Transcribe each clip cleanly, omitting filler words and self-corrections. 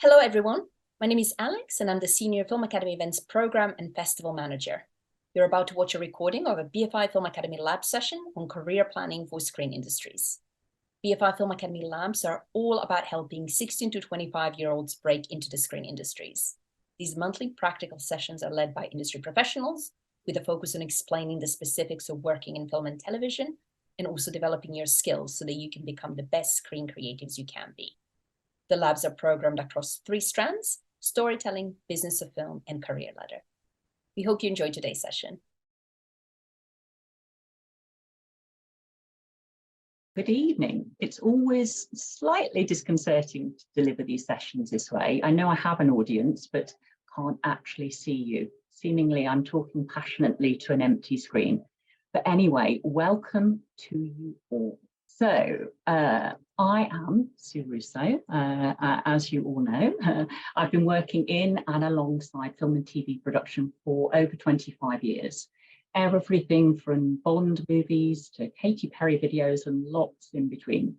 Hello, everyone. My name is Alex, and I'm the Senior Film Academy Events Program and Festival Manager. You're about to watch a recording of a BFI Film Academy lab session on career planning for screen industries. BFI Film Academy labs are all about helping 16 to 25-year-olds break into the screen industries. These monthly practical sessions are led by industry professionals with a focus on explaining the specifics of working in film and television and also developing your skills so that you can become the best screen creatives you can be. The labs are programmed across 3 strands: storytelling, business of film, and career ladder. We hope you enjoyed today's session. Good evening. It's always slightly disconcerting to deliver these sessions this way. I know I have an audience, but can't actually see you. Seemingly, I'm talking passionately to an empty screen. But anyway, welcome to you all. So, I am Sue Russo, as you all know. I've been working in and alongside film and TV production for over 25 years. Everything from Bond movies to Katy Perry videos and lots in between.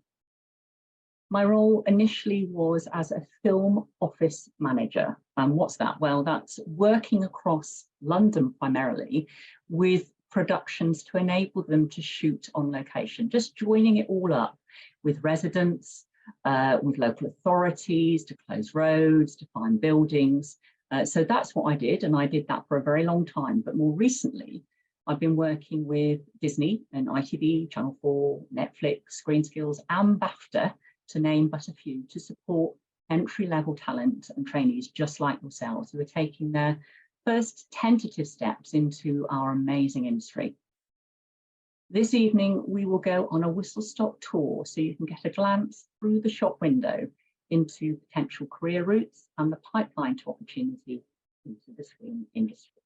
My role initially was as a film office manager. And what's that? Well, that's working across London primarily with productions to enable them to shoot on location, just joining it all up with residents, with local authorities to close roads, to find buildings. So that's what I did, and I did that for a very long time. But more recently, I've been working with Disney and ITV, Channel 4, Netflix, Screen Skills, and BAFTA, to name but a few, to support entry-level talent and trainees just like yourselves who are taking their first tentative steps into our amazing industry. This evening, we will go on a whistle-stop tour so you can get a glance through the shop window into potential career routes and the pipeline to opportunity into the screen industry.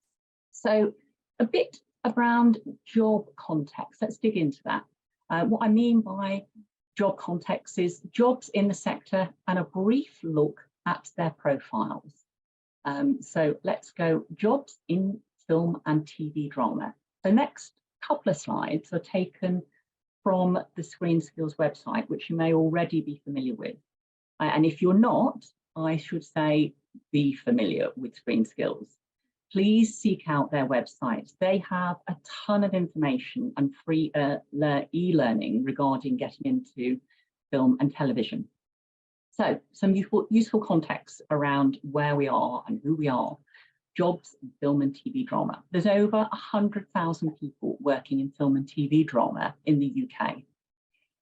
So a bit around job context. Let's dig into that. What I mean by job context is jobs in the sector and a brief look at their profiles. So let's go jobs in film and TV drama. The next couple of slides are taken from the Screen Skills website, which you may already be familiar with. And if you're not, I should say be familiar with Screen Skills. Please seek out their website. They have a ton of information and free e-learning regarding getting into film and television. So some useful context around where we are and who we are. Jobs in film and TV drama. There's over 100,000 people working in film and TV drama in the UK.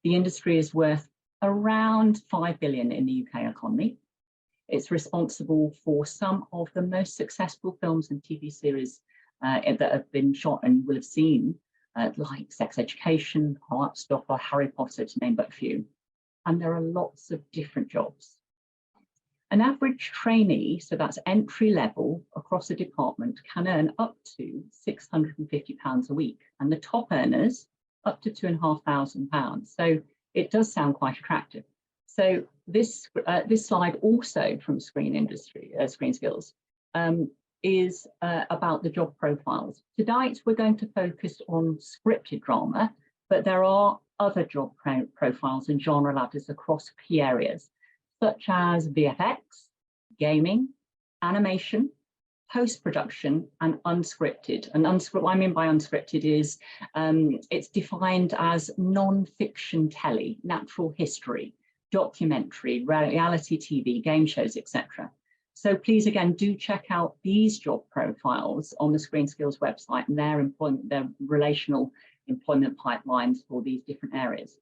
The industry is worth around 5 billion in the UK economy. It's responsible for some of the most successful films and TV series that have been shot and will have seen, like Sex Education, Heartstopper, Harry Potter, to name but a few. And there are lots of different jobs. An average trainee, so that's entry level across a department, can earn up to £650 a week, and the top earners up to £2,500. So it does sound quite attractive. So this slide also from Screen Skills is about the job profiles. Tonight we're going to focus on scripted drama, but there are other job profiles and genre ladders across key areas, such as VFX, gaming, animation, post-production, and unscripted. And what I mean by unscripted is it's defined as non-fiction telly, natural history, documentary, reality TV, game shows, etc. So please, again, do check out these job profiles on the Screen Skills website and their relational employment pipelines for these different areas.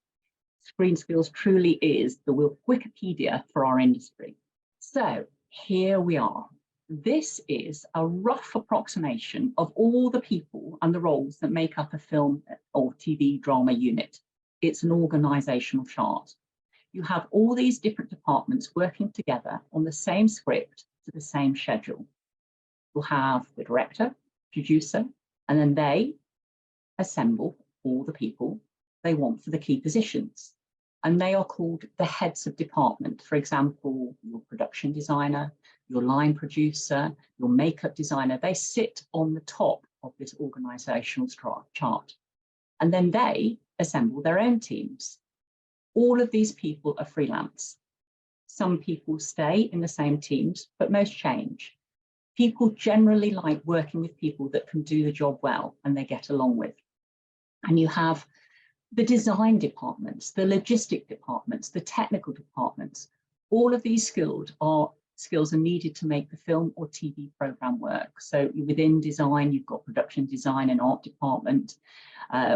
Screen Skills truly is the Wikipedia for our industry. So here we are. This is a rough approximation of all the people and the roles that make up a film or TV drama unit. It's an organizational chart. You have all these different departments working together on the same script to the same schedule. You'll have the director, producer, and then they assemble all the people they want for the key positions. And they are called the heads of department. For example, your production designer, your line producer, your makeup designer, they sit on the top of this organizational chart. And then they assemble their own teams. All of these people are freelance. Some people stay in the same teams, but most change. People generally like working with people that can do the job well and they get along with. And you have the design departments, the logistic departments, the technical departments. All of these skills are needed to make the film or TV program work. So within design, you've got production design and art department.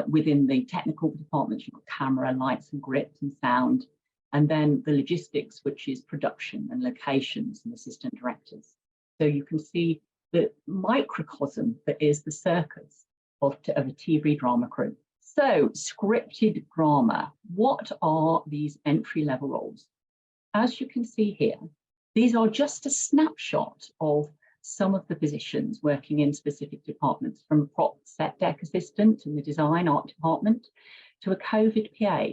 Within the technical departments, you've got camera, lights and grips and sound. And then the logistics, which is production and locations and assistant directors. So you can see the microcosm that is the circus of a TV drama crew. So scripted drama, what are these entry-level roles? As you can see here, these are just a snapshot of some of the positions working in specific departments, from prop set deck assistant in the design art department to a COVID PA.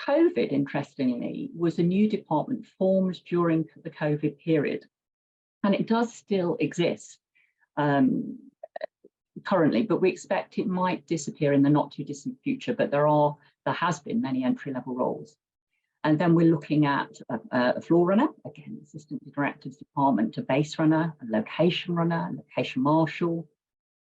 COVID, interestingly, was a new department formed during the COVID period, and it does still exist currently, but we expect it might disappear in the not too distant future. But there has been many entry-level roles. And then we're looking at a floor runner, again, assistant director's department, a base runner, a location marshal,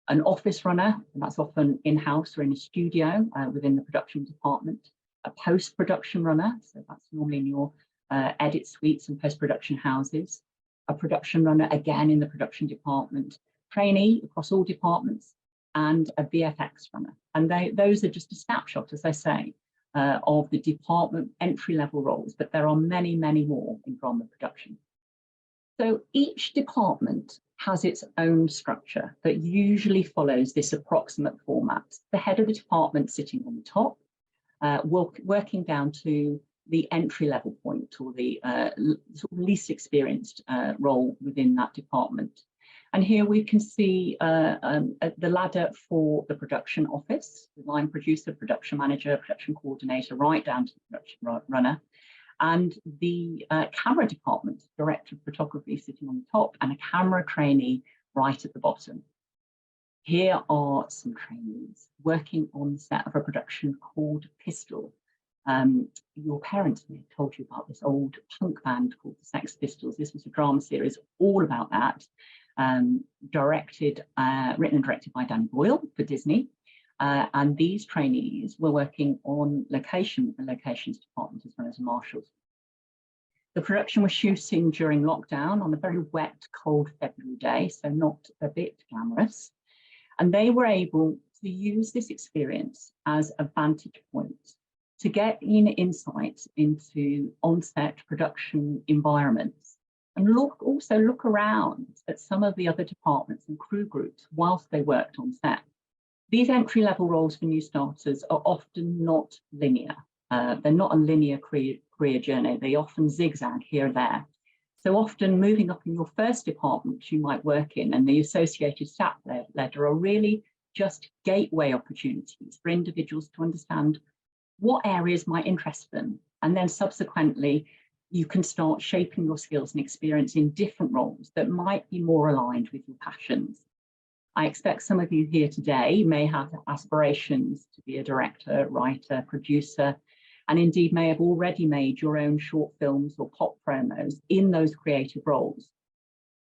an office runner, and that's often in-house or in a studio within the production department, a post-production runner, so that's normally in your edit suites and post-production houses, a production runner, again, in the production department, trainee across all departments, and a VFX runner. And those are just a snapshot, as I say, of the department entry-level roles, but there are many, many more in drama production. So each department has its own structure that usually follows this approximate format. The head of the department sitting on the top, working down to the entry-level point, or the sort of least experienced role within that department. And here we can see the ladder for the production office, the line producer, production manager, production coordinator, right down to the production runner, and the camera department, director of photography sitting on the top, and a camera trainee right at the bottom. Here are some trainees working on the set of a production called Pistol. Your parents may have told you about this old punk band called the Sex Pistols. This was a drama series all about that. Written and directed by Danny Boyle for Disney. And these trainees were working on location with the locations department as well as marshals. The production was shooting during lockdown on a very wet, cold February day, so not a bit glamorous. And they were able to use this experience as a vantage point to get in insights into on-set production environments, and also look around at some of the other departments and crew groups whilst they worked on set. These entry-level roles for new starters are often not linear. They're not a linear career journey. They often zigzag here and there. So often moving up in your first department you might work in, and the associated staff ladder are really just gateway opportunities for individuals to understand what areas might interest them, and then subsequently you can start shaping your skills and experience in different roles that might be more aligned with your passions. I expect some of you here today may have aspirations to be a director, writer, producer, and indeed may have already made your own short films or pop promos in those creative roles.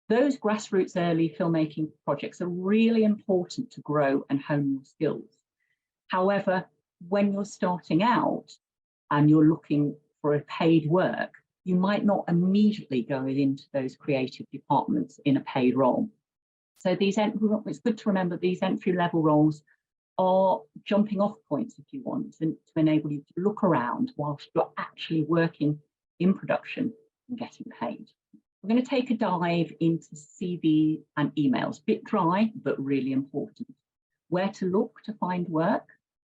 Those grassroots early filmmaking projects are really important to grow and hone your skills. However, when you're starting out and you're looking for a paid work, you might not immediately go into those creative departments in a paid role. So it's good to remember these entry-level roles are jumping off points, if you want, and to enable you to look around whilst you're actually working in production and getting paid. We're going to take a dive into CV and emails, bit dry, but really important. Where to look to find work,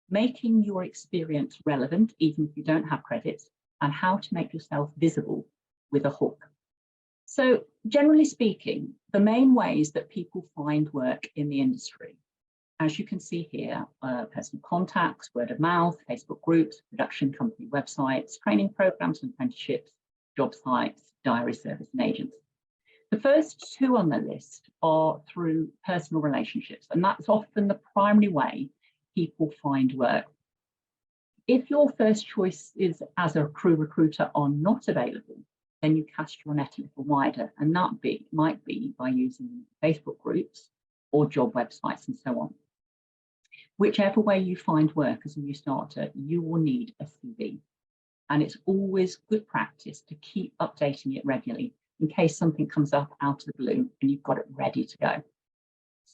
making your experience relevant, even if you don't have credits, and how to make yourself visible with a hook. So generally speaking, the main ways that people find work in the industry, as you can see here, personal contacts, word of mouth, Facebook groups, production company websites, training programs and apprenticeships, job sites, diary service and agents. The first two on the list are through personal relationships, and that's often the primary way people find work. If your first choice is as a crew recruiter are not available, then you cast your net a little wider, and that might be by using Facebook groups or job websites and so on. Whichever way you find work as a new starter, you will need a CV. And it's always good practice to keep updating it regularly in case something comes up out of the blue and you've got it ready to go.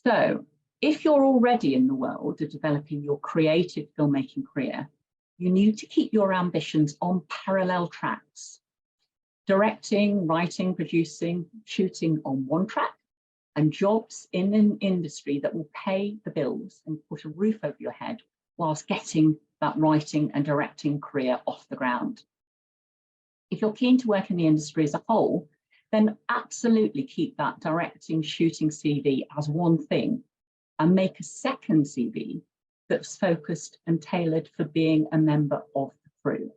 So if you're already in the world of developing your creative filmmaking career, you need to keep your ambitions on parallel tracks. Directing, writing, producing, shooting on one track, and jobs in an industry that will pay the bills and put a roof over your head whilst getting that writing and directing career off the ground. If you're keen to work in the industry as a whole, then absolutely keep that directing, shooting CV as one thing and make a second CV that's focused and tailored for being a member of the crew.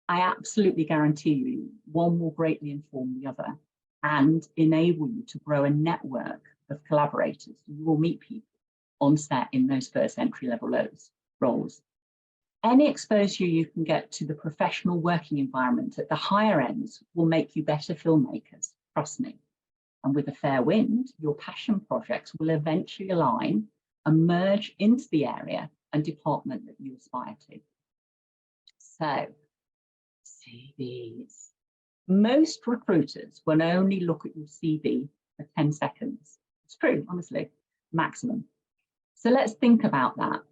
I absolutely guarantee you one will greatly inform the other and enable you to grow a network of collaborators. You will meet people on set in those first entry-level roles. Any exposure you can get to the professional working environment at the higher ends will make you better filmmakers, trust me. And with a fair wind, your passion projects will eventually align and merge into the area and department that you aspire to. So, CVs. Most recruiters will only look at your CV for 10 seconds. It's true, honestly, maximum. So let's think about that.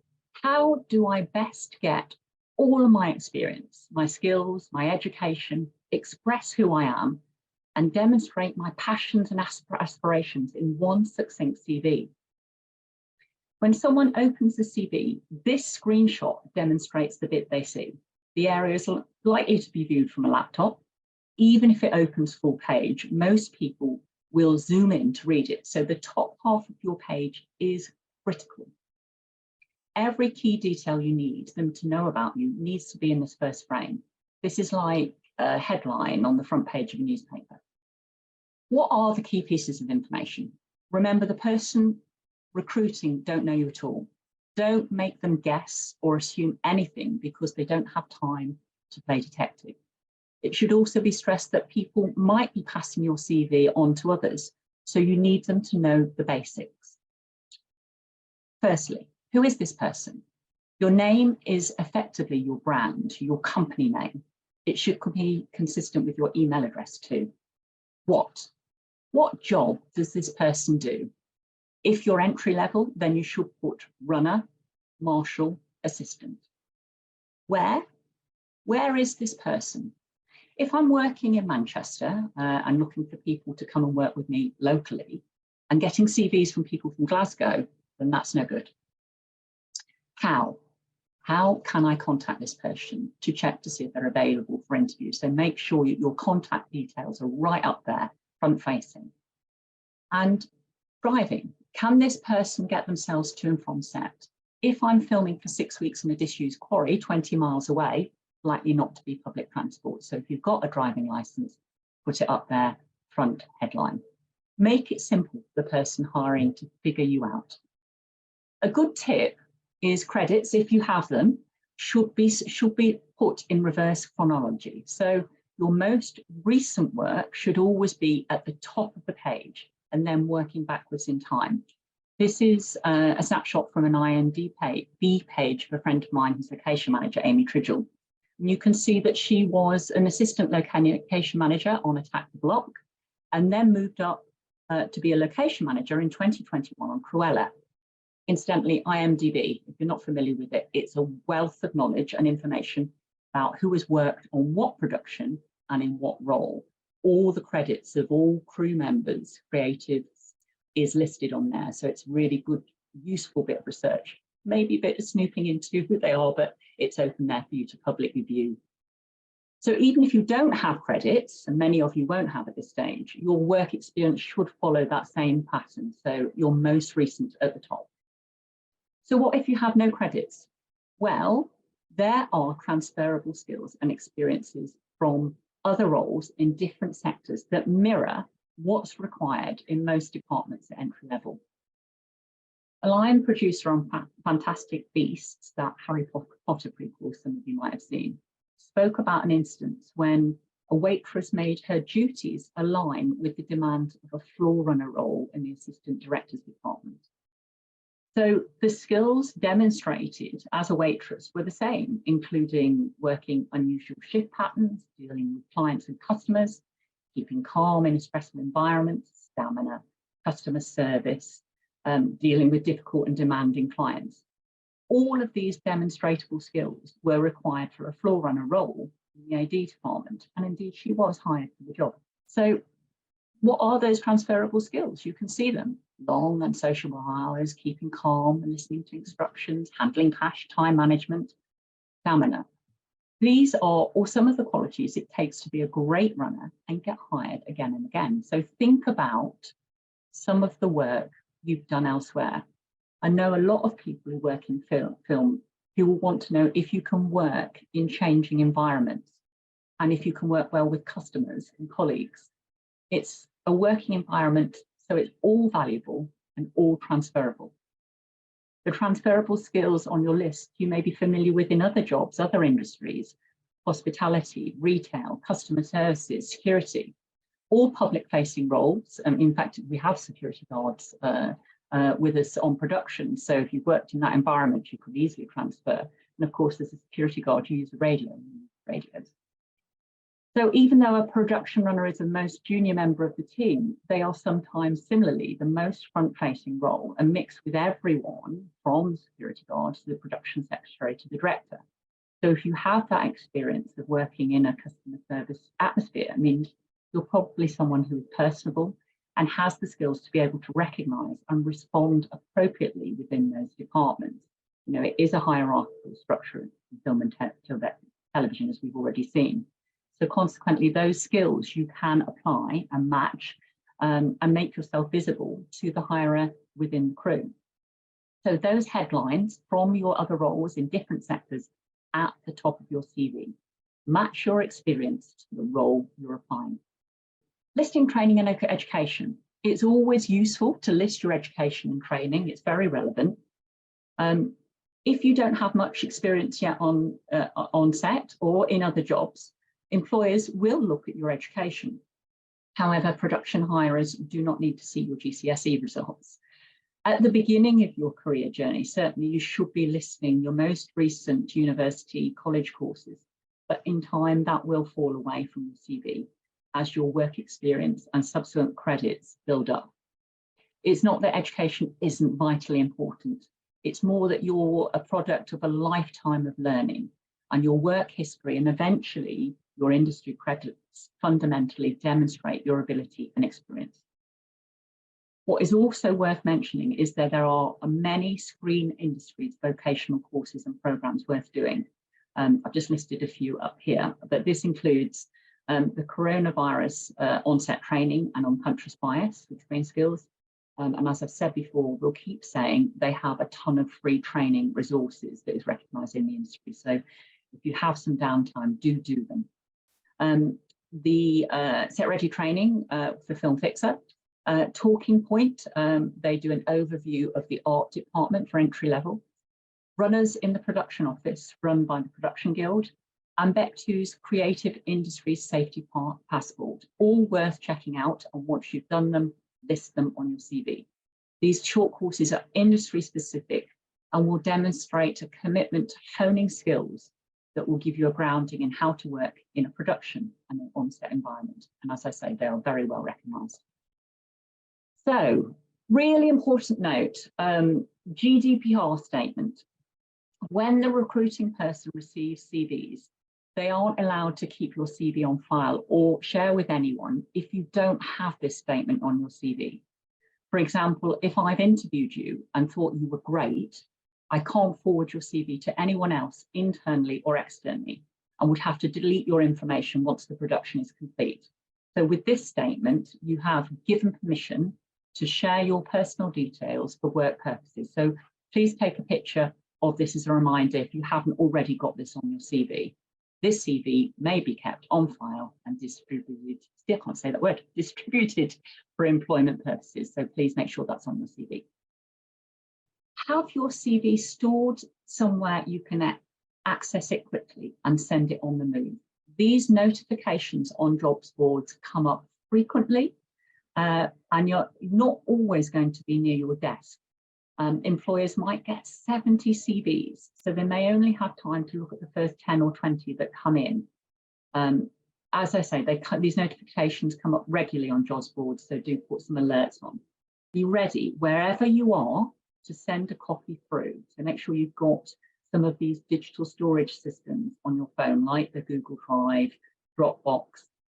How do I best get all of my experience, my skills, my education, express who I am, and demonstrate my passions and aspirations in one succinct CV? When someone opens the CV, this screenshot demonstrates the bit they see. The area is likely to be viewed from a laptop. Even if it opens full page, most people will zoom in to read it. So the top half of your page is critical. Every key detail you need them to know about you needs to be in this first frame. This is like a headline on the front page of a newspaper. What are the key pieces of information? Remember, the person recruiting don't know you at all. Don't make them guess or assume anything because they don't have time to play detective. It should also be stressed that people might be passing your CV on to others, so you need them to know the basics. Firstly, who is this person? Your name is effectively your brand, your company name. It should be consistent with your email address too. What job does this person do? If you're entry level, then you should put runner, marshal, assistant. Where is this person? If I'm working in Manchester and looking for people to come and work with me locally and getting CVs from people from Glasgow, then that's no good. How can I contact this person to check to see if they're available for interviews? So make sure your contact details are right up there, front facing. And driving, can this person get themselves to and from set? If I'm filming for 6 weeks in a disused quarry 20 miles away, likely not to be public transport. So if you've got a driving license, put it up there, front headline. Make it simple for the person hiring to figure you out. A good tip is credits, if you have them, should be put in reverse chronology. So your most recent work should always be at the top of the page and then working backwards in time. This is a snapshot from an IMDb page of a friend of mine who's location manager, Amy Tridgell. And you can see that she was an assistant location manager on Attack the Block and then moved up to be a location manager in 2021 on Cruella. Incidentally, IMDb, if you're not familiar with it, it's a wealth of knowledge and information about who has worked on what production and in what role. All the credits of all crew members, creatives, is listed on there. So it's really good, useful bit of research. Maybe a bit of snooping into who they are, but it's open there for you to publicly view. So even if you don't have credits, and many of you won't have at this stage, your work experience should follow that same pattern. So your most recent at the top. So what if you have no credits? Well, there are transferable skills and experiences from other roles in different sectors that mirror what's required in most departments at entry level. A line producer on Fantastic Beasts, that Harry Potter prequel some of you might have seen, spoke about an instance when A waitress made her duties align with the demand of a floor runner role in the assistant director's department. So the skills demonstrated as a waitress were the same, including working unusual shift patterns, dealing with clients and customers, keeping calm in a stressful environment, stamina, customer service, dealing with difficult and demanding clients. All of these demonstrable skills were required for a floor runner role in the AD department, and indeed she was hired for the job. So what are those transferable skills? You can see them: long and sociable hours, keeping calm and listening to instructions, handling cash, time management, stamina. These are all some of the qualities it takes to be a great runner and get hired again and again. So think about some of the work you've done elsewhere. I know a lot of people who work in film who will want to know if you can work in changing environments and if you can work well with customers and colleagues. It's a working environment, so it's all valuable and all transferable. The transferable skills on your list you may be familiar with in other jobs, other industries: hospitality, retail, customer services, security, all public-facing roles. In fact, we have security guards with us on production, so if you've worked in that environment, you could easily transfer. And of course, as a security guard, you use a radio, radios. So even though a production runner is the most junior member of the team, they are sometimes similarly the most front-facing role and mixed with everyone from the security guard to the production secretary to the director. So if you have that experience of working in a customer service atmosphere, I mean, you're probably someone who is personable and has the skills to be able to recognise and respond appropriately within those departments. You know, it is a hierarchical structure in film and television, as we've already seen. So consequently, those skills you can apply and match and make yourself visible to the hirer within the crew. So those headlines from your other roles in different sectors at the top of your CV. Match your experience to the role you're applying. Listing training and education. It's always useful to list your education and training. It's very relevant. If you don't have much experience yet on set or in other jobs, employers will look at your education. However, production hirers do not need to see your GCSE results. At the beginning of your career journey, certainly you should be listing your most recent university college courses, but in time that will fall away from your CV as your work experience and subsequent credits build up. It's not that education isn't vitally important. It's more that you're a product of a lifetime of learning, and your work history and eventually your industry credits fundamentally demonstrate your ability and experience. What is also worth mentioning is that there are many screen industries vocational courses and programs worth doing. I've just listed a few up here, but this includes the coronavirus onset training and unconscious bias with screen skills. And as I've said before, we'll keep saying they have a ton of free training resources that is recognised in the industry. So if you have some downtime, do them. The Set Ready training for Film Fixer. Talking Point, they do an overview of the art department for entry level. Runners in the production office run by the Production Guild, and Bectu's Creative Industries Safety Passport, all worth checking out, and once you've done them, list them on your CV. These short courses are industry specific and will demonstrate a commitment to honing skills that will give you a grounding in how to work in a production and an on-set environment. And as I say, they are very well recognised. So, really important note, GDPR statement. When the recruiting person receives CVs, they aren't allowed to keep your CV on file or share with anyone if you don't have this statement on your CV. For example, if I've interviewed you and thought you were great, I can't forward your CV to anyone else internally or externally, and would have to delete your information once the production is complete. So with this statement, you have given permission to share your personal details for work purposes. So please take a picture of this as a reminder if you haven't already got this on your CV. This CV may be kept on file and distributed, still can't say that word, distributed for employment purposes. So please make sure that's on your CV. Have your CV stored somewhere you can access it quickly and send it on the move. these notifications on jobs boards come up frequently, and you're not always going to be near your desk. Employers might get 70 CVs, so they may only have time to look at the first 10 or 20 that come in. As I say, these notifications come up regularly on jobs boards, so do put some alerts on. Be ready, wherever you are, to send a copy through. So make sure you've got some of these digital storage systems on your phone, like the Google Drive, Dropbox,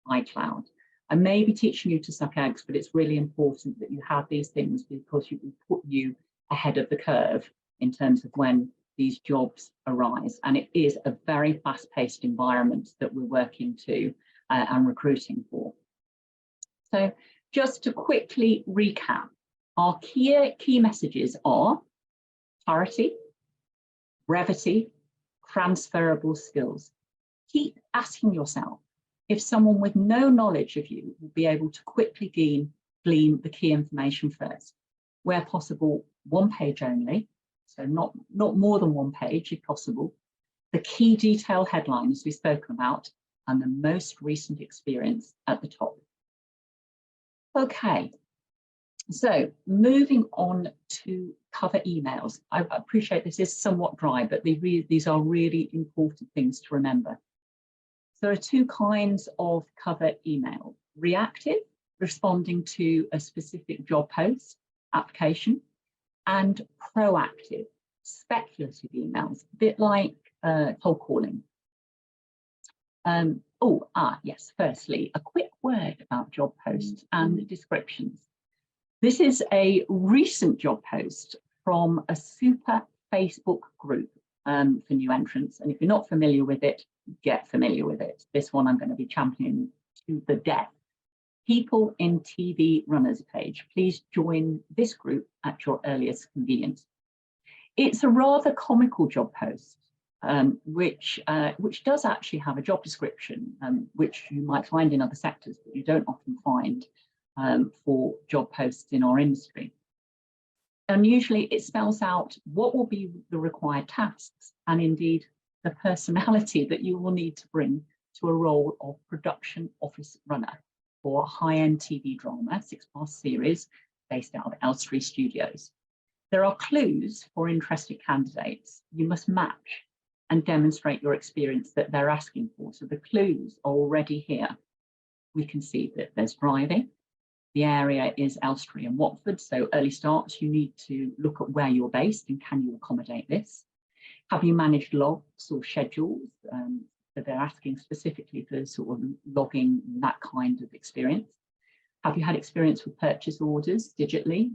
iCloud. I may be teaching you to suck eggs, but it's really important that you have these things because it will put you ahead of the curve in terms of when these jobs arise. And it is a very fast-paced environment that we're working to and recruiting for. So just to quickly recap, our key messages are clarity, brevity, transferable skills. Keep asking yourself if someone with no knowledge of you will be able to quickly glean the key information first. Where possible, one page only, so not more than one page if possible. The key detail headlines we've spoken about, and the most recent experience at the top. Okay, so moving on to cover emails. I appreciate this is somewhat dry, but these are really important things to remember. There are two kinds of cover email: reactive, responding to a specific job post, application, and proactive, speculative emails, a bit like cold calling. Yes, firstly, a quick word about job posts and descriptions. This is a recent job post from a super Facebook group for new entrants. And if you're not familiar with it, get familiar with it. This one I'm going to be championing to the death. People in TV Runners page. Please join this group at your earliest convenience. It's a rather comical job post, which does actually have a job description, which you might find in other sectors, but you don't often find for job posts in our industry. And usually it spells out what will be the required tasks and indeed the personality that you will need to bring to a role of production office runner for a high-end TV drama, 6-part series based out of Elstree Studios. There are clues for interested candidates. You must match and demonstrate your experience that they're asking for. So the clues are already here. We can see that there's driving. The area is Elstree and Watford, so early starts, you need to look at where you're based and can you accommodate this? Have you managed logs or schedules? So they're asking specifically for sort of logging, that kind of experience. Have you had experience with purchase orders digitally?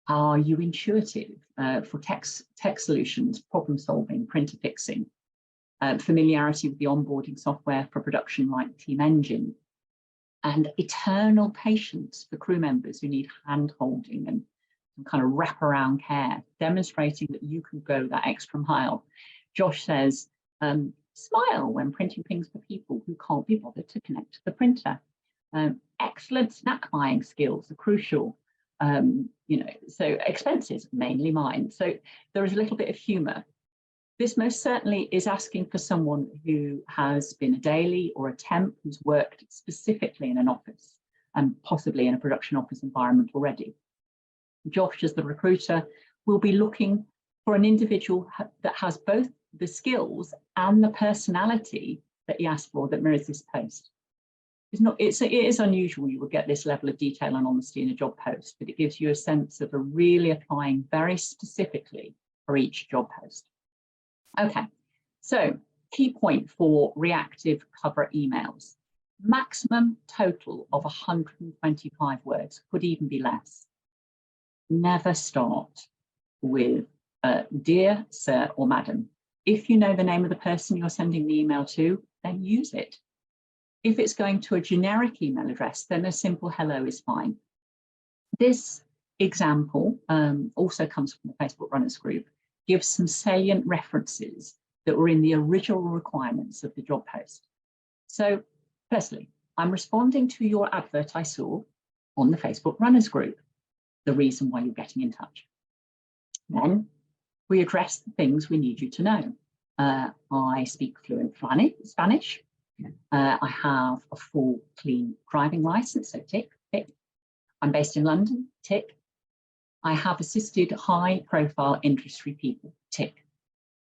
Are you intuitive for tech solutions, problem solving, printer fixing? Familiarity with the onboarding software for production like Team Engine? And eternal patience for crew members who need hand-holding and some kind of wraparound care, demonstrating that you can go that extra mile. Josh says, smile when printing things for people who can't be bothered to connect to the printer. Excellent snack buying skills are crucial. So expenses, mainly mine. So there is a little bit of humour. This most certainly is asking for someone who has been a daily or a temp who's worked specifically in an office and possibly in a production office environment already. Josh, as the recruiter, will be looking for an individual that has both the skills and the personality that he asked for that mirrors this post. It is unusual you would get this level of detail and honesty in a job post, but it gives you a sense of really applying very specifically for each job post. Okay, so key point for reactive cover emails. Maximum total of 125 words, could even be less. Never start with dear sir or madam. If you know the name of the person you're sending the email to, then use it. If it's going to a generic email address, then a simple hello is fine. This example also comes from the Facebook Runners group, gives some salient references that were in the original requirements of the job post. So firstly, I'm responding to your advert I saw on the Facebook Runners group, the reason why you're getting in touch. Then we address the things we need you to know. I speak fluent Spanish. I have a full clean driving license, so tick, tick. I'm based in London, tick. I have assisted high profile industry people, tick.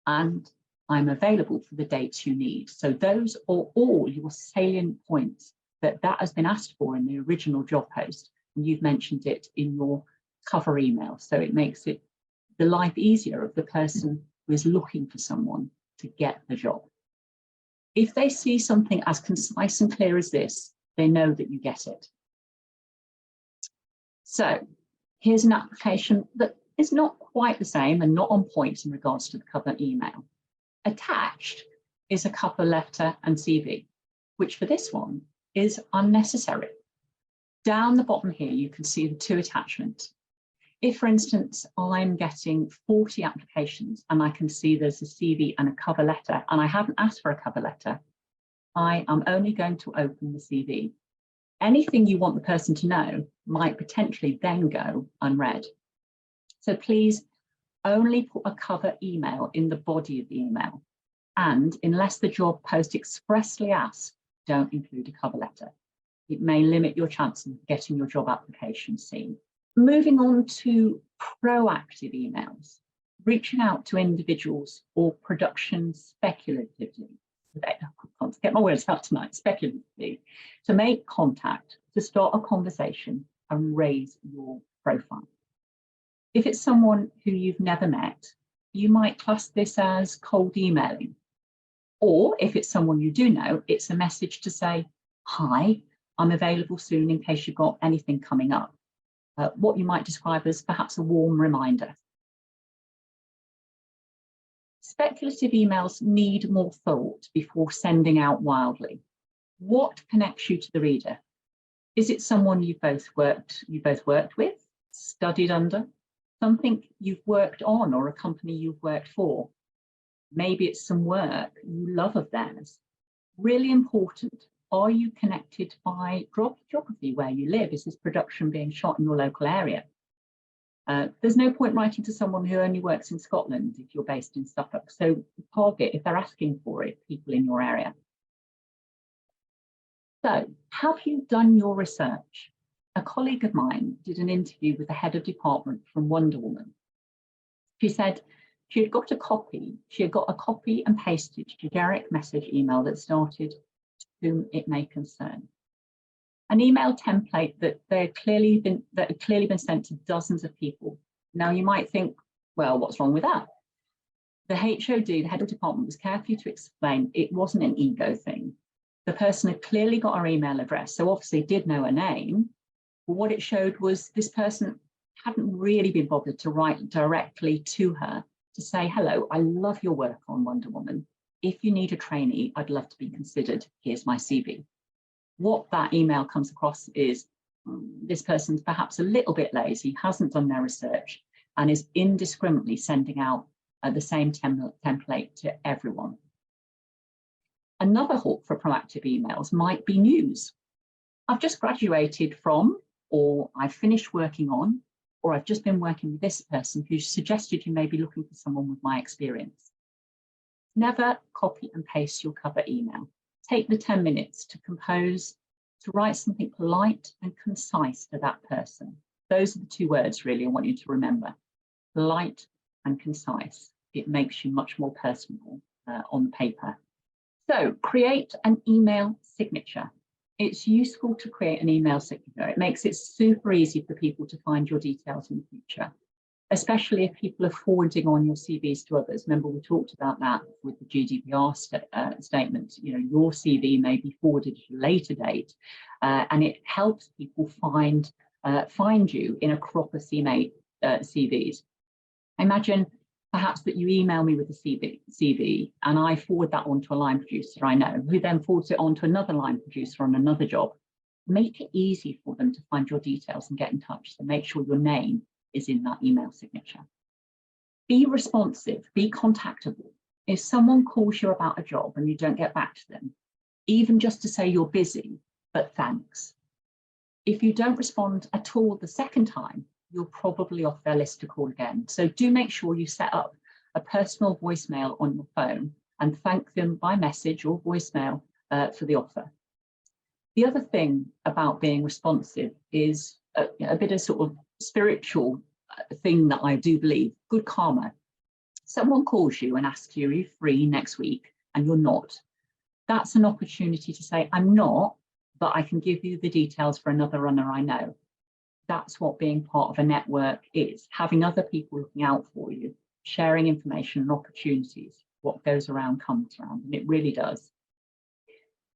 And I'm available for the dates you need. So those are all your salient points that has been asked for in the original job post. And you've mentioned it in your cover email. So it makes it the life easier of the person who is looking for someone to get the job. If they see something as concise and clear as this, they know that you get it. So here's an application that is not quite the same and not on point in regards to the cover email. Attached is a cover letter and CV, which for this one is unnecessary. Down the bottom here, you can see the two attachments. If, for instance, I'm getting 40 applications and I can see there's a CV and a cover letter, and I haven't asked for a cover letter, I am only going to open the CV. Anything you want the person to know might potentially then go unread. So please only put a cover email in the body of the email. And unless the job post expressly asks, don't include a cover letter. It may limit your chances of getting your job application seen. Moving on to proactive emails, reaching out to individuals or production speculatively. I can't get my words out tonight, speculatively, to make contact, to start a conversation and raise your profile. If it's someone who you've never met, you might class this as cold emailing. Or if it's someone you do know, it's a message to say, hi, I'm available soon in case you've got anything coming up. What you might describe as perhaps a warm reminder. Speculative emails need more thought before sending out wildly. What connects you to the reader? Is it someone you both worked with, studied under, something you've worked on, or a company you've worked for? Maybe it's some work you love of theirs. Really important. Are you connected by geography where you live? Is this production being shot in your local area? There's no point writing to someone who only works in Scotland if you're based in Suffolk. So target, if they're asking for it, people in your area. So have you done your research? A colleague of mine did an interview with the head of department from Wonder Woman. She said she had got a copy and pasted generic message email that started, whom it may concern. An email template that had clearly been sent to dozens of people. Now you might think, well, what's wrong with that? The HOD, the head of department, was careful to explain it wasn't an ego thing. The person had clearly got her email address, so obviously did know her name. But what it showed was this person hadn't really been bothered to write directly to her to say, hello, I love your work on Wonder Woman. If you need a trainee, I'd love to be considered. Here's my CV. What that email comes across is this person's perhaps a little bit lazy, hasn't done their research, and is indiscriminately sending out the same template to everyone. Another hook for proactive emails might be news. I've just graduated from, or I've finished working on, or I've just been working with this person who suggested you may be looking for someone with my experience. Never copy and paste your cover email. Take the 10 minutes to compose, to write something polite and concise to that person. Those are the two words really I want you to remember. Polite and concise. It makes you much more personable on the paper. So create an email signature. It's useful to create an email signature. It makes it super easy for people to find your details in the future, especially if people are forwarding on your CVs to others. Remember, we talked about that with the GDPR statement. You know, your CV may be forwarded at a later date, and it helps people find you in a crop of CVs. Imagine perhaps that you email me with a CV and I forward that on to a line producer I know, who then forwards it on to another line producer on another job. Make it easy for them to find your details and get in touch. So make sure your name is in that email signature. Be responsive, be contactable. If someone calls you about a job and you don't get back to them, even just to say you're busy, but thanks. If you don't respond at all the second time, you're probably off their list to call again. So do make sure you set up a personal voicemail on your phone and thank them by message or voicemail for the offer. The other thing about being responsive is a bit of sort of spiritual thing that I do believe, good karma. Someone calls you and asks you, are you free next week? And you're not. That's an opportunity to say, I'm not, but I can give you the details for another runner I know. That's what being part of a network is, having other people looking out for you, sharing information and opportunities. What goes around comes around, and it really does.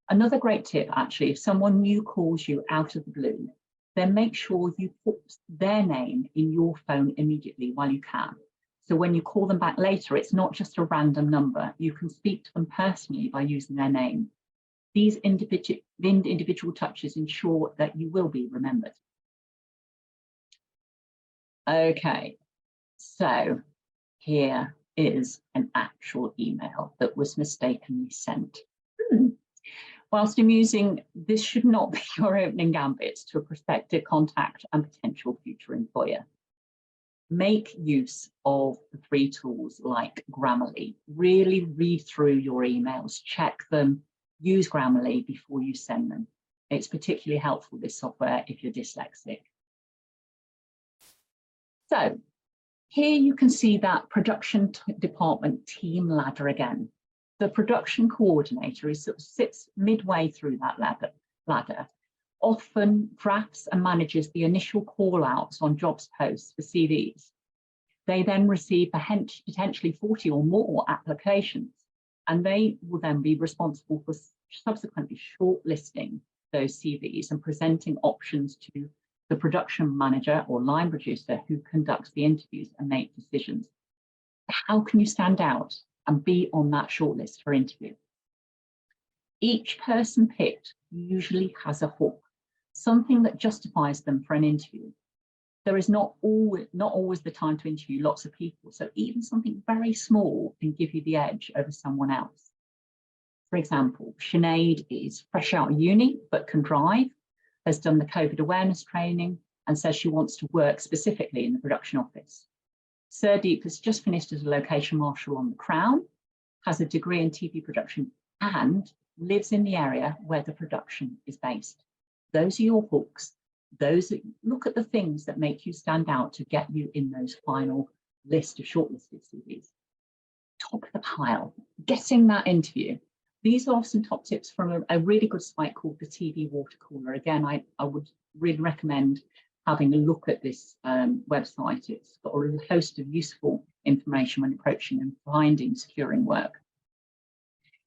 Another great tip, actually, if someone new calls you out of the blue, then make sure you put their name in your phone immediately while you can. So when you call them back later, it's not just a random number. You can speak to them personally by using their name. These individual touches ensure that you will be remembered. Okay, so here is an actual email that was mistakenly sent. Whilst amusing, this should not be your opening gambit to a prospective contact and potential future employer. Make use of the free tools like Grammarly. Really read through your emails, check them, use Grammarly before you send them. It's particularly helpful, this software, if you're dyslexic. So here you can see that production department team ladder again. The production coordinator sits midway through that ladder, often drafts and manages the initial call outs on jobs posts for CVs. They then receive potentially 40 or more applications, and they will then be responsible for subsequently shortlisting those CVs and presenting options to the production manager or line producer who conducts the interviews and makes decisions. How can you stand out and be on that shortlist for interview? Each person picked usually has a hook, something that justifies them for an interview. There is not always the time to interview lots of people, so even something very small can give you the edge over someone else. For example, Sinead is fresh out of uni but can drive, has done the COVID awareness training and says she wants to work specifically in the production office. Surdeep has just finished as a location marshal on the Crown, has a degree in TV production and lives in the area where the production is based. Those are your hooks. Look at the things that make you stand out to get you in those final list of shortlisted CVs. Top of the pile, getting that interview. These are some top tips from a really good site called the TV Water Cooler. Again, I would really recommend having a look at this website. It's got a host of useful information when approaching and finding, securing work.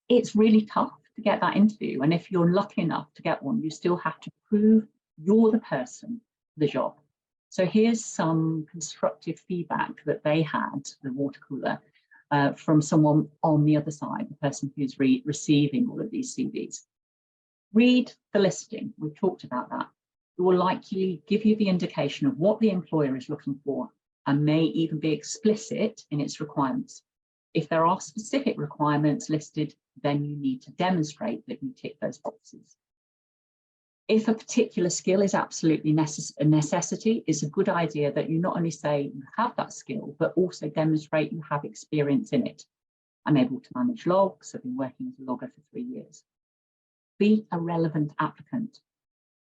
It's really tough to get that interview. And if you're lucky enough to get one, you still have to prove you're the person for the job. So here's some constructive feedback that they had, the water cooler, from someone on the other side, the person who's receiving all of these CVs. Read the listing. We've talked about that. It will likely give you the indication of what the employer is looking for and may even be explicit in its requirements. If there are specific requirements listed, then you need to demonstrate that you tick those boxes. If a particular skill is absolutely a necessity, it's a good idea that you not only say you have that skill, but also demonstrate you have experience in it. I'm able to manage logs. I've been working as a logger for 3 years. Be a relevant applicant.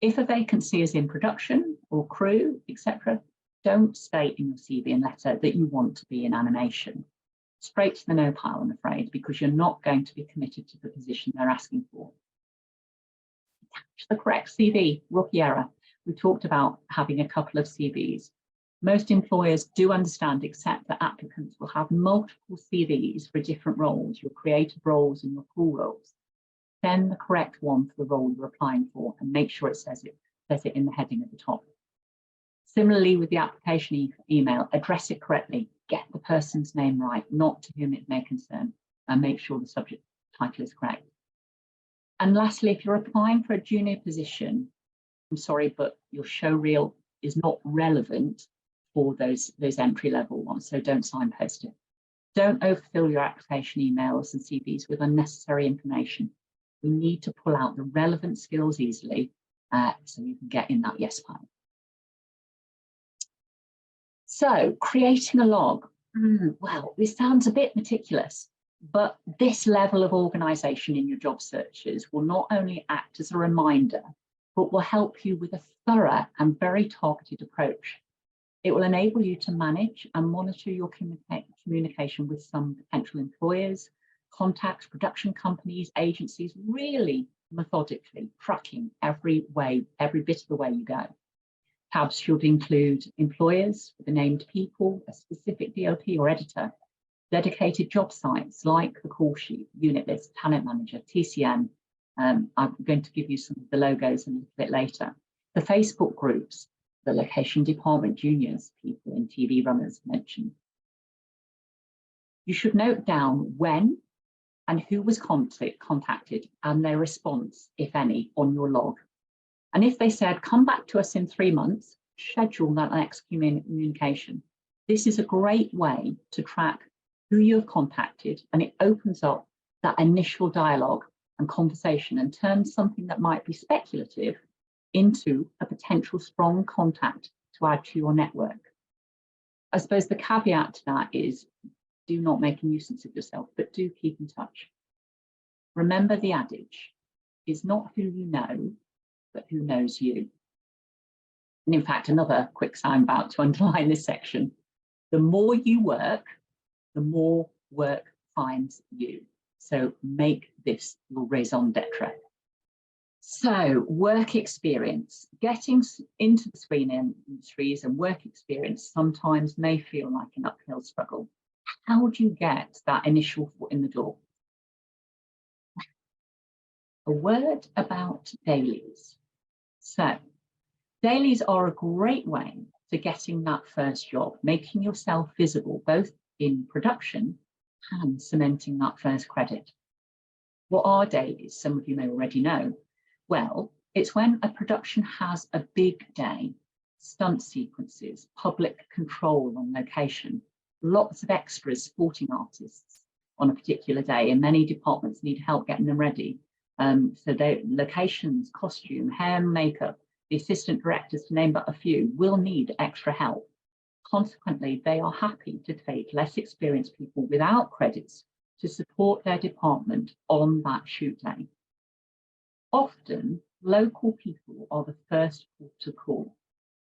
If a vacancy is in production or crew, etc., don't state in your CV and letter that you want to be in animation. Straight to the no pile, I'm afraid, because you're not going to be committed to the position they're asking for. Attach the correct CV, rookie error. We talked about having a couple of CVs. Most employers do understand, except that applicants will have multiple CVs for different roles, your creative roles and your pool roles. Send the correct one for the role you're applying for and make sure it says it in the heading at the top. Similarly, with the application email, address it correctly. Get the person's name right, not to whom it may concern, and make sure the subject title is correct. And lastly, if you're applying for a junior position, I'm sorry, but your show reel is not relevant for those entry-level ones, so don't signpost it. Don't overfill your application emails and CVs with unnecessary information. We need to pull out the relevant skills easily so you can get in that yes pile. So creating a log, well, this sounds a bit meticulous, But this level of organisation in your job searches will not only act as a reminder, but will help you with a thorough and very targeted approach. It will enable you to manage and monitor your communication with some potential employers, contacts, production companies, agencies, really methodically tracking every bit of the way you go. Tabs should include employers, the named people, a specific DLP or editor, dedicated job sites like the call sheet, unit list, talent manager, TCM. I'm going to give you some of the logos a little bit later. The Facebook groups, the location department, juniors, people in TV runners mentioned. You should note down when and who was contacted and their response, if any, on your log. And if they said, come back to us in 3 months, schedule that next communication. This is a great way to track who you have contacted, and it opens up that initial dialogue and conversation and turns something that might be speculative into a potential strong contact to add to your network. I suppose the caveat to that is, do not make a nuisance of yourself, but do keep in touch. Remember the adage, is not who you know, but who knows you. And in fact, another quick soundbite to underline this section, the more you work, the more work finds you. So make this your raison d'etre. So work experience, getting into the screening industries and work experience sometimes may feel like an uphill struggle. How do you get that initial foot in the door? A word about dailies. So dailies are a great way to getting that first job, making yourself visible, both in production and cementing that first credit. What are dailies? Some of you may already know. Well, it's when a production has a big day, stunt sequences, public control on location, lots of extras, sporting artists on a particular day, and many departments need help getting them ready. So locations, costume, hair, makeup, the assistant directors, to name but a few, will need extra help. Consequently, they are happy to take less experienced people without credits to support their department on that shoot day. Often, local people are the first to call.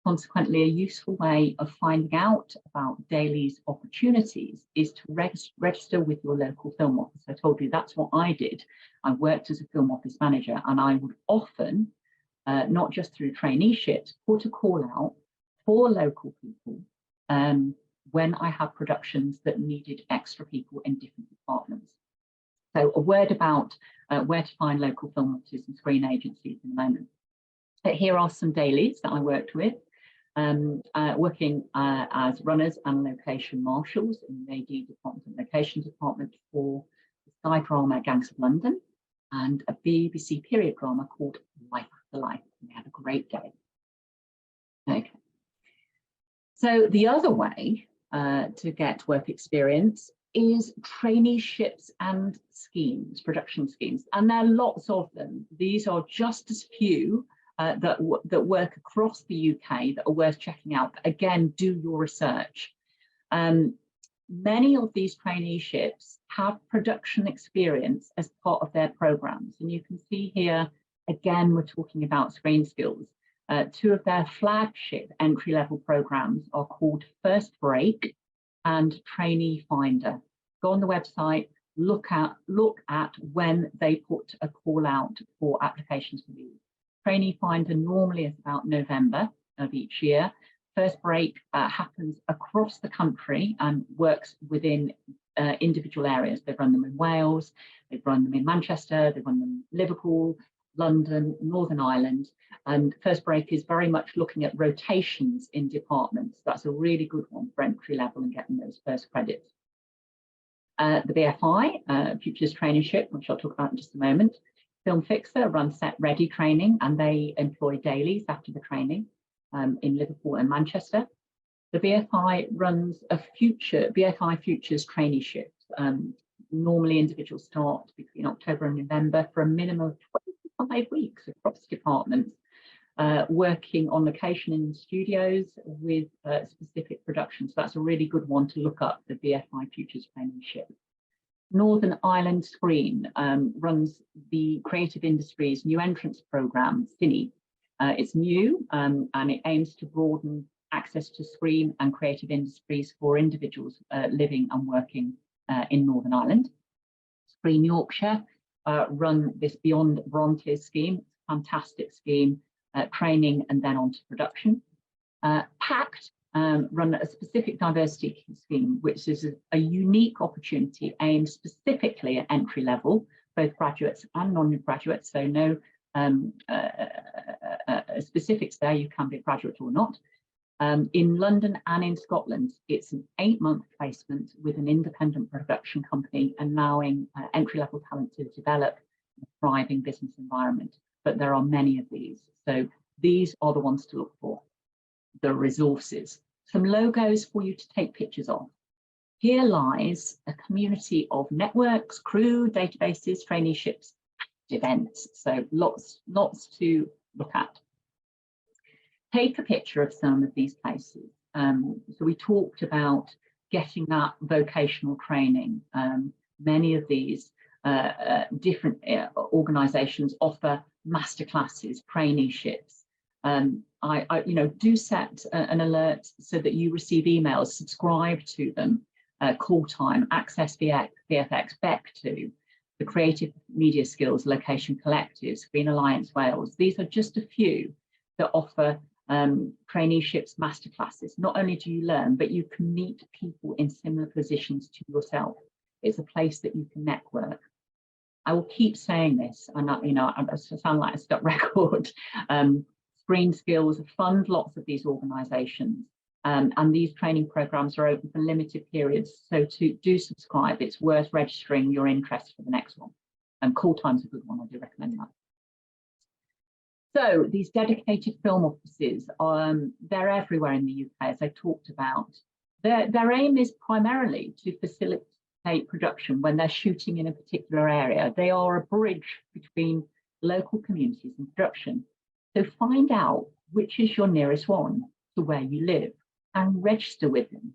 Consequently, a useful way of finding out about dailies opportunities is to register with your local film office. I told you that's what I did. I worked as a film office manager, and I would often, not just through traineeships, put a call out for local people when I had productions that needed extra people in different departments. So a word about where to find local film offices and screen agencies in a moment. But here are some dailies that I worked with, working as runners and location marshals in the AD department and location department for the Sky drama Gangs of London and a BBC period drama called Life After Life. We had a great day. Okay. So the other way to get work experience is traineeships and schemes, production schemes, and there are lots of them. These are just as few that work across the UK that are worth checking out. But again, do your research. Many of these traineeships have production experience as part of their programs, and you can see here again we're talking about screen skills. Two of their flagship entry-level programs are called First Break and Trainee Finder. Go on the website, look at when they put a call out for applications for these. Trainee Finder normally is about November of each year. First Break happens across the country and works within individual areas. They've run them in Wales, they've run them in Manchester, they've run them in Liverpool, London, Northern Ireland, and First Break is very much looking at rotations in departments. That's a really good one for entry level and getting those first credits. The BFI, Futures Traineeship, which I'll talk about in just a moment. Film Fixer runs Set Ready training, and they employ dailies after the training in Liverpool and Manchester. The BFI runs a BFI Futures Traineeship. Normally individuals start between October and November for a minimum of 25 weeks across departments, working on location in studios with specific productions. So that's a really good one to look up, the BFI Futures Traineeship. Northern Ireland Screen runs the Creative Industries New Entrants Programme, FINI. It's new and it aims to broaden access to screen and creative industries for individuals living and working in Northern Ireland. Screen Yorkshire run this Beyond Volunteers scheme, fantastic scheme, training and then on to production. PACT run a specific diversity scheme, which is a unique opportunity aimed specifically at entry level, both graduates and non-graduates, so no specifics there, you can be a graduate or not. In London and in Scotland, it's an 8-month placement with an independent production company, allowing entry-level talent to develop a thriving business environment. But there are many of these. So these are the ones to look for, the resources. Some logos for you to take pictures of. Here lies a community of networks, crew, databases, traineeships, events. So lots to look at. Take a picture of some of these places. So we talked about getting that vocational training. Many of these different organisations offer masterclasses, traineeships. Do set an alert so that you receive emails, subscribe to them, Call Time, Access VFX, BEC2, the Creative Media Skills Location Collectives, Screen Alliance Wales. These are just a few that offer traineeships, masterclasses. Not only do you learn, but you can meet people in similar positions to yourself. It's a place that you can network. I will keep saying this, and I sound like a stuck record. Screen Skills fund lots of these organisations, and these training programmes are open for limited periods. So do subscribe. It's worth registering your interest for the next one. And Call Time's a good one. I do recommend that. So these dedicated film offices, they're everywhere in the UK, as I talked about. Their aim is primarily to facilitate production when they're shooting in a particular area. They are a bridge between local communities and production. So find out which is your nearest one to where you live and register with them.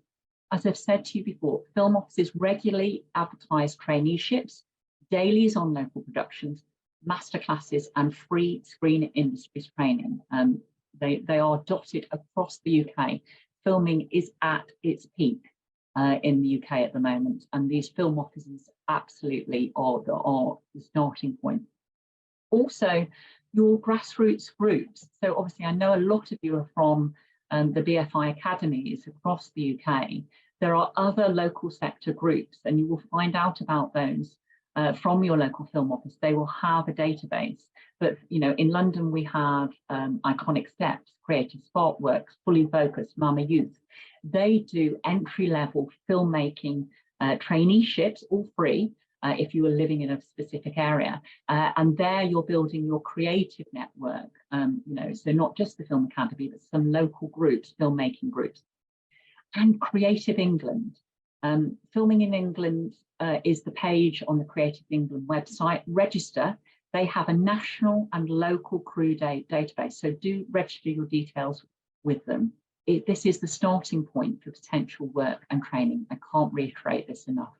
As I've said to you before, film offices regularly advertise traineeships, dailies on local productions, masterclasses and free screen industries training. They are dotted across the UK. Filming is at its peak in the UK at the moment, and these film offices absolutely are the starting point. Also, your grassroots groups. So obviously I know a lot of you are from the BFI academies across the UK. There are other local sector groups, and you will find out about those from your local film office. They will have a database, but in London we have Iconic Steps, Creative Sparkworks, Fully Focused, Mama Youth. They do entry-level filmmaking traineeships, all free, if you are living in a specific area, and there you're building your creative network. So not just the Film Academy, but some local groups, filmmaking groups, and Creative England. Filming in England is the page on the Creative England website. Register. They have a national and local crew database, so do register your details with them. This is the starting point for potential work and training. I can't reiterate this enough.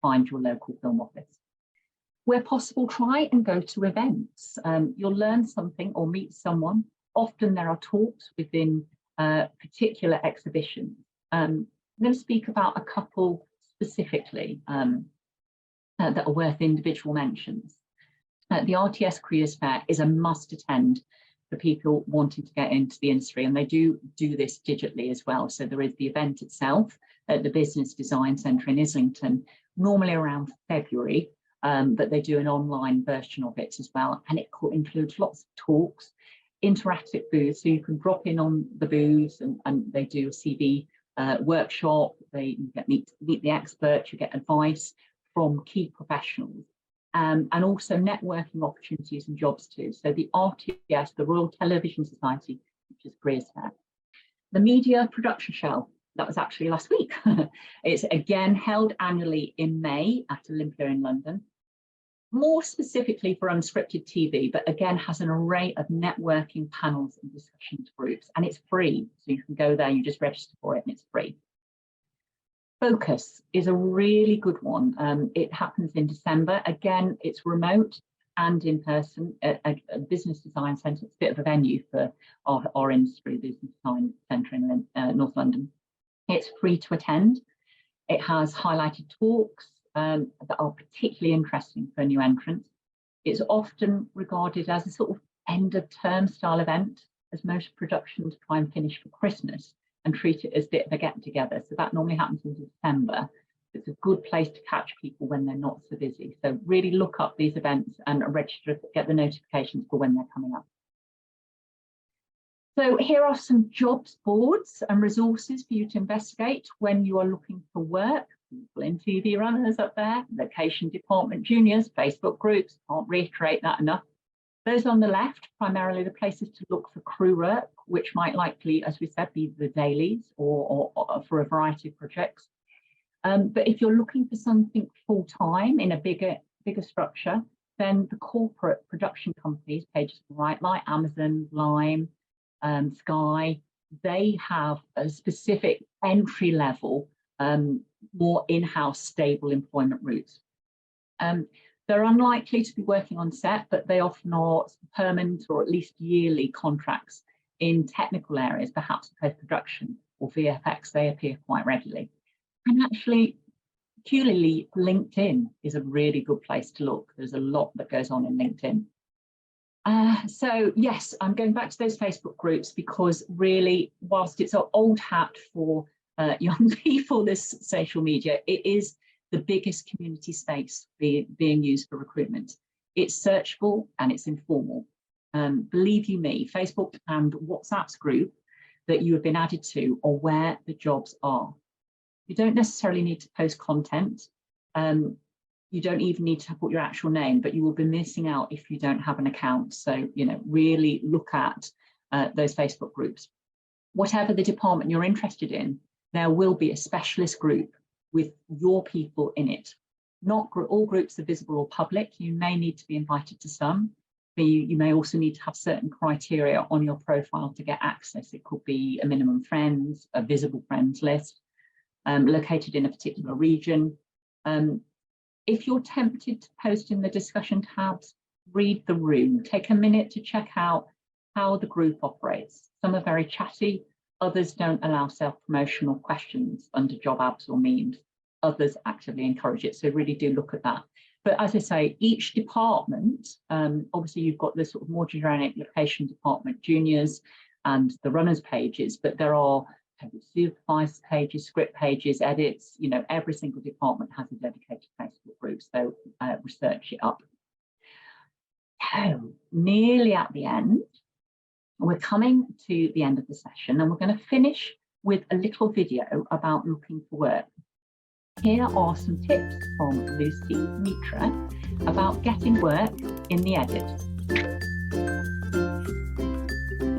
Find your local film office. Where possible, try and go to events. You'll learn something or meet someone. Often there are talks within particular exhibitions. I'm going to speak about a couple specifically that are worth individual mentions. The RTS Careers Fair is a must attend for people wanting to get into the industry, and they do this digitally as well. So there is the event itself at the Business Design Centre in Islington, normally around February, but they do an online version of it as well, and it includes lots of talks, interactive booths, so you can drop in on the booths, and they do a CV workshop. You get meet the experts, you get advice from key professionals, and also networking opportunities and jobs too. So the RTS, the Royal Television Society, which is Careers Fair. The Media Production Show, that was actually last week. It's again held annually in May at Olympia in London, more specifically for unscripted TV, but again has an array of networking panels and discussions groups, and it's free. So you can go there, you just register for it and it's free. Focus is a really good one. It happens in December. Again, it's remote and in person at a business design centre. It's a bit of a venue for our industry, the business design centre in North London. It's free to attend. It has highlighted talks that are particularly interesting for new entrants. It's often regarded as a sort of end of term style event, as most productions try and finish for Christmas and treat it as a bit of a get together. So that normally happens in December. It's a good place to catch people when they're not so busy. So really look up these events and register, get the notifications for when they're coming up. So here are some jobs boards and resources for you to investigate when you are looking for work. People in TV runners up there, location department juniors, Facebook groups, can't reiterate that enough. Those on the left, primarily the places to look for crew work, which might likely, as we said, be the dailies or for a variety of projects. But if you're looking for something full-time in a bigger structure, then the corporate production companies, pages to the right, like Amazon, Lime, Sky, they have a specific entry level, more in-house stable employment routes. They're unlikely to be working on set, but they often are permanent or at least yearly contracts in technical areas, perhaps post-production or VFX. They appear quite regularly. And actually, peculiarly, LinkedIn is a really good place to look. There's a lot that goes on in LinkedIn. So yes, I'm going back to those Facebook groups because really, whilst it's an old hat for young people, this social media, it is the biggest community space being used for recruitment. It's searchable and it's informal. Believe you me, Facebook and WhatsApp's group that you have been added to are where the jobs are. You don't necessarily need to post content. You don't even need to put your actual name, but you will be missing out if you don't have an account. So, you know, really look at those Facebook groups. Whatever the department you're interested in, there will be a specialist group with your people in it. Not all groups are visible or public. You may need to be invited to some. But you may also need to have certain criteria on your profile to get access. It could be a minimum friends, a visible friends list, located in a particular region. If you're tempted to post in the discussion tabs, read the room. Take a minute to check out how the group operates. Some are very chatty, others don't allow self-promotional questions under job ads or memes. Others actively encourage it, so really do look at that. But as I say, each department, obviously you've got the sort of more generic location department juniors and the runners pages, but there are supervisors pages, script pages, edits, you know, every single department has a dedicated Facebook group, so research it up. So, nearly at the end, we're coming to the end of the session and we're going to finish with a little video about looking for work. Here are some tips from Lucy Mitra about getting work in the edit.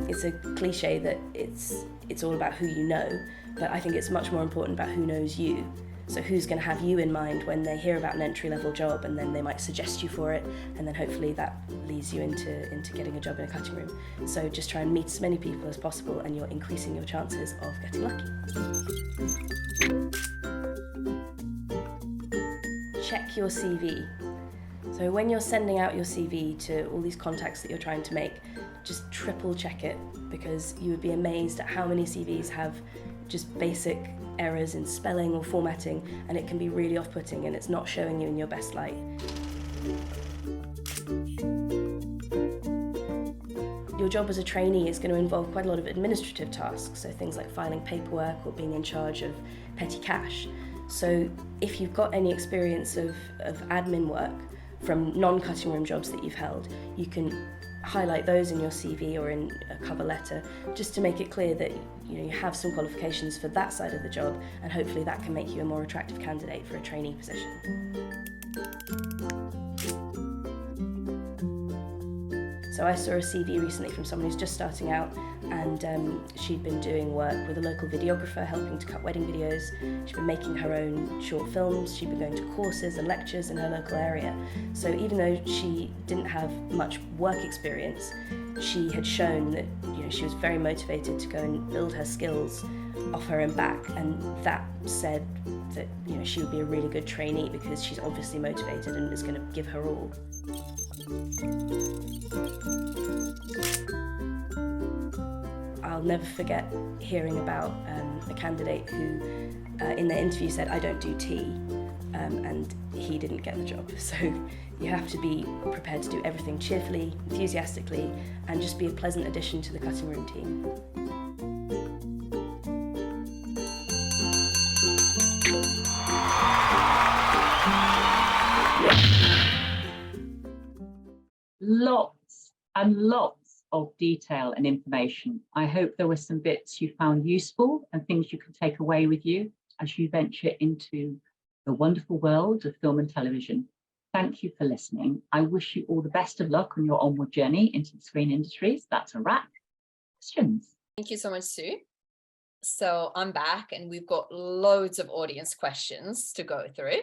It's a cliche that it's all about who you know, but I think it's much more important about who knows you. So who's going to have you in mind when they hear about an entry-level job, and then they might suggest you for it, and then hopefully that leads you into getting a job in a cutting room. So just try and meet as many people as possible, and you're increasing your chances of getting lucky. Check your CV. So when you're sending out your CV to all these contacts that you're trying to make, just triple check it, because you would be amazed at how many CVs have just basic errors in spelling or formatting, and it can be really off-putting and it's not showing you in your best light. Your job as a trainee is going to involve quite a lot of administrative tasks, so things like filing paperwork or being in charge of petty cash. So if you've got any experience of admin work from non-cutting room jobs that you've held, you can highlight those in your CV or in a cover letter, just to make it clear that you have some qualifications for that side of the job, and hopefully that can make you a more attractive candidate for a trainee position. So I saw a CV recently from someone who's just starting out, and she'd been doing work with a local videographer, helping to cut wedding videos. She'd been making her own short films. She'd been going to courses and lectures in her local area. So even though she didn't have much work experience, she had shown that, you know, she was very motivated to go and build her skills off her own back, and that said that, you know, she would be a really good trainee because she's obviously motivated and is going to give her all. I'll never forget hearing about a candidate who in their interview said, "I don't do tea," and he didn't get the job. So you have to be prepared to do everything cheerfully, enthusiastically, and just be a pleasant addition to the cutting room team. Lots and lots of detail and information. I hope there were some bits you found useful and things you can take away with you as you venture into the wonderful world of film and television. Thank you for listening. I wish you all the best of luck on your onward journey into the screen industries. That's a wrap. Questions? Thank you so much, Sue. So I'm back and we've got loads of audience questions to go through,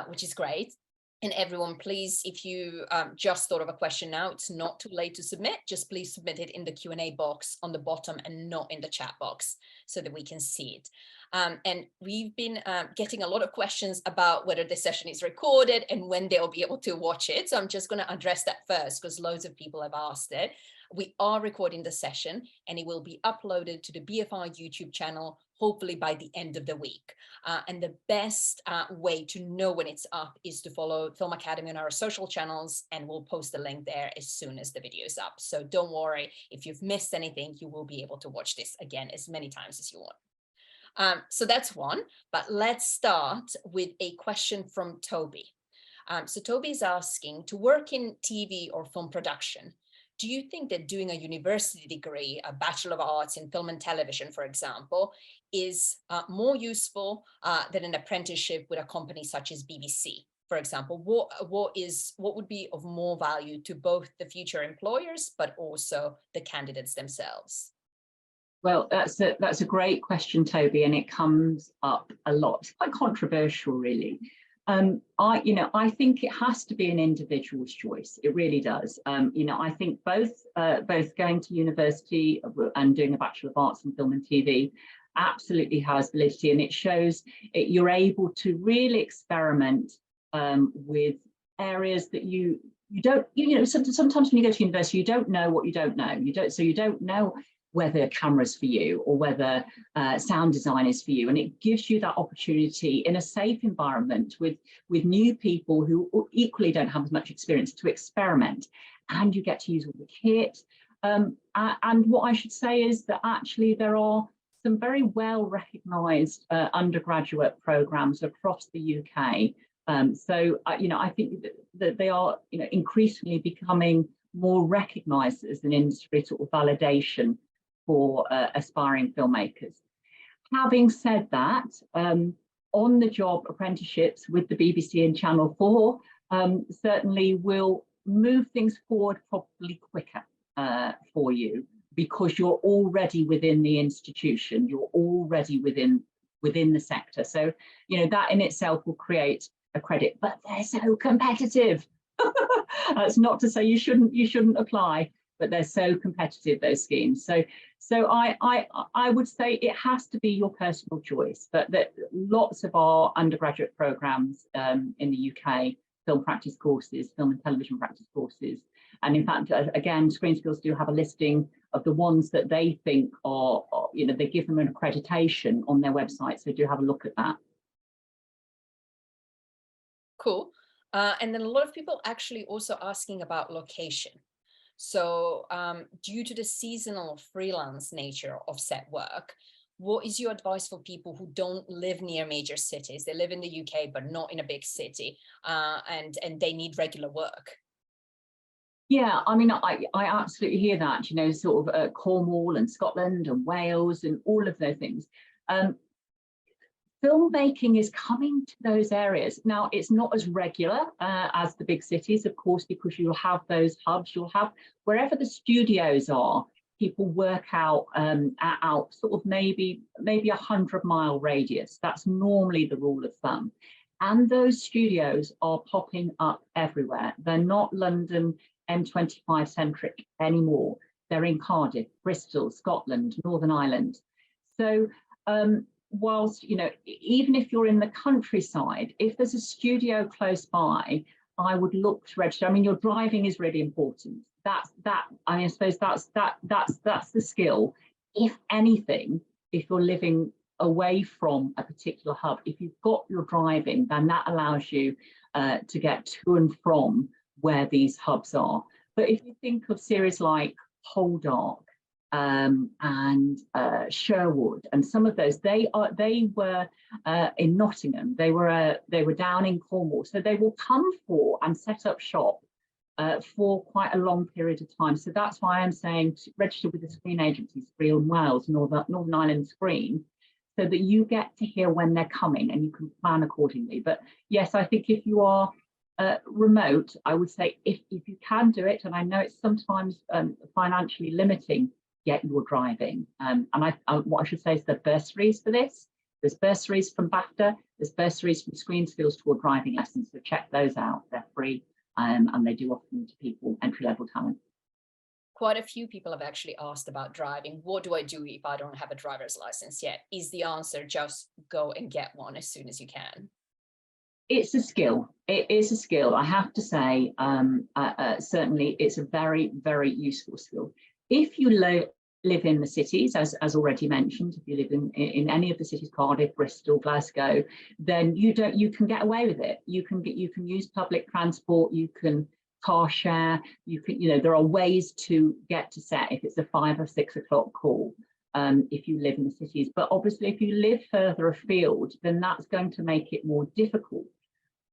which is great. And everyone, please, if you just thought of a question now, it's not too late to submit. Just please submit it in the Q&A box on the bottom and not in the chat box so that we can see it. And we've been getting a lot of questions about whether this session is recorded and when they'll be able to watch it. So I'm just going to address that first because loads of people have asked it. We are recording the session and it will be uploaded to the BFI YouTube channel, hopefully by the end of the week. And the best way to know when it's up is to follow Film Academy on our social channels, and we'll post the link there as soon as the video is up. So don't worry, if you've missed anything, you will be able to watch this again as many times as you want. So that's one, but let's start with a question from Toby. So Toby is asking, to work in TV or film production, do you think that doing a university degree, a Bachelor of Arts in Film and Television, for example, is more useful than an apprenticeship with a company such as BBC? For example, what would be of more value to both the future employers, but also the candidates themselves? Well, that's a great question, Toby, and it comes up a lot. It's quite controversial, really. I think it has to be an individual's choice. It really does. I think both going to university and doing a Bachelor of Arts in Film and TV absolutely has validity, and it shows you're able to really experiment with areas that you don't. Sometimes when you go to university, you don't know what you don't know. You don't know whether camera's for you or whether sound design is for you. And it gives you that opportunity in a safe environment with new people who equally don't have as much experience to experiment. And you get to use all the kit. And what I should say is that actually there are some very well recognised undergraduate programmes across the UK. I think that they are increasingly becoming more recognised as an industry sort of validation for aspiring filmmakers. Having said that, on-the-job apprenticeships with the BBC and Channel 4 certainly will move things forward probably quicker for you, because you're already within the institution, you're already within the sector. So, that in itself will create a credit, but they're so competitive. That's not to say you shouldn't apply, but they're so competitive, those schemes. So I would say it has to be your personal choice, but that lots of our undergraduate programs in the UK, film practice courses, film and television practice courses, and in fact, again, Screen Skills do have a listing of the ones that they think are they give them an accreditation on their website, so do have a look at that. Cool. And then a lot of people actually also asking about location. So due to the seasonal freelance nature of set work, what is your advice for people who don't live near major cities? They live in the UK, but not in a big city, and they need regular work. Yeah, I mean, I absolutely hear that, sort of Cornwall and Scotland and Wales and all of those things. Filmmaking is coming to those areas. Now, it's not as regular as the big cities, of course, because you'll have those hubs, you'll have wherever the studios are, people work out sort of maybe 100-mile radius. That's normally the rule of thumb. And those studios are popping up everywhere. They're not London M25 centric anymore. they're in Cardiff, Bristol, Scotland, Northern Ireland. So whilst, you know, even if you're in the countryside, if there's a studio close by, I would look to register. I mean, your driving is really important. I mean, I suppose that's the skill. If anything, if you're living away from a particular hub, if you've got your driving, then that allows you to get to and from where these hubs are. But if you think of series like Poldark and Sherwood and some of those, they were in Nottingham, they were down in Cornwall, so they will come for and set up shop for quite a long period of time. So that's why I'm saying to register with the screen agency, Screen and Wales, Northern Ireland Screen, so that you get to hear when they're coming and you can plan accordingly. But yes, I think if you are remote, I would say if you can do it, and I know it's sometimes financially limiting, get your driving. And what I should say is there are bursaries for this. There's bursaries from BAFTA, there's bursaries from Screen Skills toward driving lessons, so check those out, they're free, and they do offer them to people, entry-level talent. Quite a few people have actually asked about driving. What do I do if I don't have a driver's license yet? Is the answer just go and get one as soon as you can? It's a skill. It is a skill. I have to say, certainly it's a very, very useful skill. If you live in the cities, as already mentioned, if you live in any of the cities, Cardiff, Bristol, Glasgow, then you can get away with it. You can use public transport, you can car share, there are ways to get to set if it's a 5 or 6 o'clock call. If you live in the cities, but obviously if you live further afield, then that's going to make it more difficult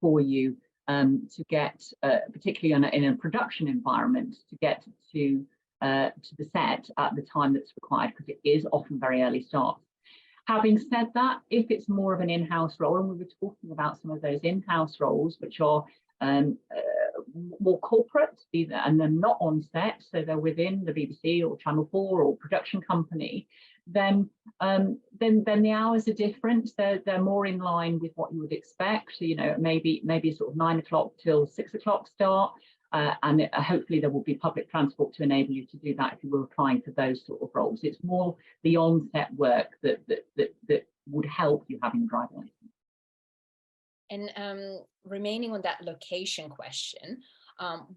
for you to get, particularly in a production environment, to get to the set at the time that's required, because it is often very early start. Having said that, if it's more of an in-house role, and we were talking about some of those in-house roles, which are more corporate, and they're not on set, so they're within the BBC or Channel 4 or production company, then the hours are different. They're more in line with what you would expect. So, maybe sort of 9 o'clock till 6 o'clock start, and hopefully there will be public transport to enable you to do that if you were applying for those sort of roles. It's more the on-set work that would help you having a driving license. And remaining on that location question,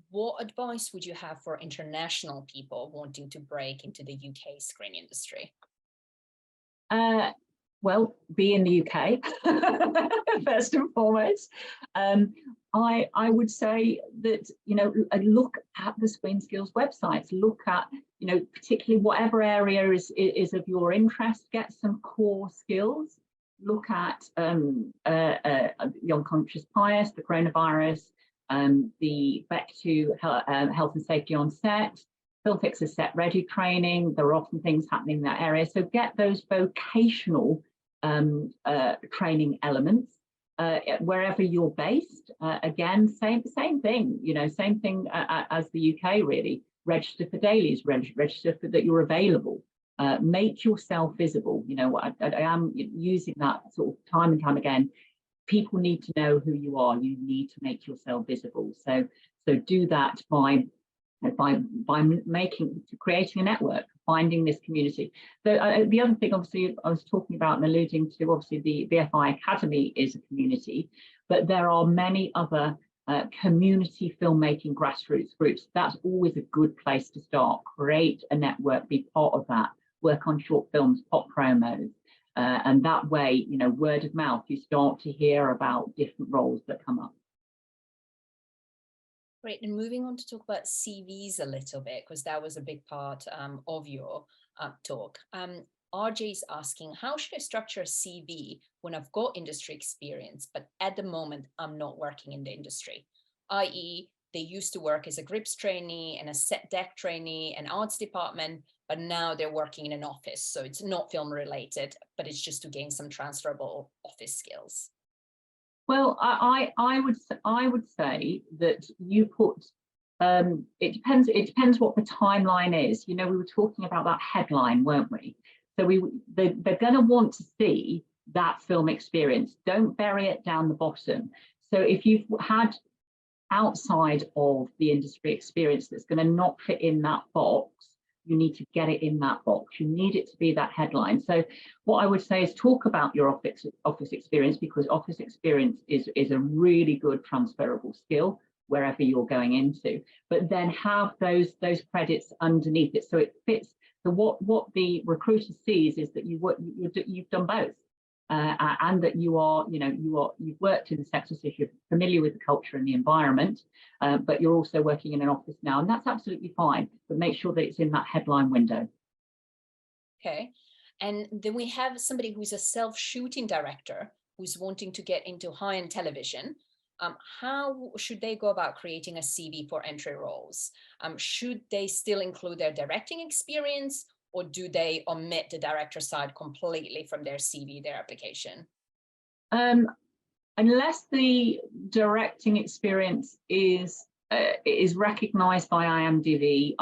what advice would you have for international people wanting to break into the UK screen industry? Well, be in the UK first and foremost. I would say that, look at the Screen Skills websites, look at, particularly whatever area is of your interest, get some core skills. Look at the unconscious bias, the coronavirus, the back to health and safety on set, Film Fixer set ready training. There are often things happening in that area. So get those vocational training elements wherever you're based. Again, same thing, same thing as the UK really. Register for dailies, register for that you're available. Make yourself visible. I am using that sort of time and time again. People need to know who you are. You need to make yourself visible. So do that by creating a network, finding this community. The other thing, obviously, I was talking about and alluding to, obviously the BFI Academy is a community, but there are many other community filmmaking grassroots groups. That's always a good place to start. Create a network, be part of that. Work on short films, pop promos, and that way, word of mouth, you start to hear about different roles that come up. Great, and moving on to talk about CVs a little bit, because that was a big part of your talk. RJ is asking, how should I structure a CV when I've got industry experience, but at the moment I'm not working in the industry, i.e. they used to work as a grips trainee and a set deck trainee and arts department, but now they're working in an office. So it's not film related, but it's just to gain some transferable office skills. Well, I would say that you put, it depends what the timeline is. We were talking about that headline, weren't we? So they're going to want to see that film experience. Don't bury it down the bottom. So if you've had outside of the industry experience that's going to not fit in that box, you need to get it in that box. You need it to be that headline. So what I would say is talk about your office experience, because office experience is a really good transferable skill wherever you're going into, but then have those credits underneath it so it fits. So what the recruiter sees is that you've done both. And that you've worked in the sector, so you're familiar with the culture and the environment, but you're also working in an office now, and that's absolutely fine, but make sure that it's in that headline window. Okay, and then we have somebody who's a self-shooting director who's wanting to get into high-end television. How should they go about creating a CV for entry roles? Should they still include their directing experience, or do they omit the director side completely from their CV, their application? Unless the directing experience is recognised by IMDb,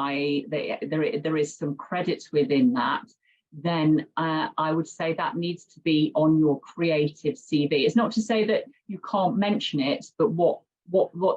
there is some credits within that, then I would say that needs to be on your creative CV. It's not to say that you can't mention it, but what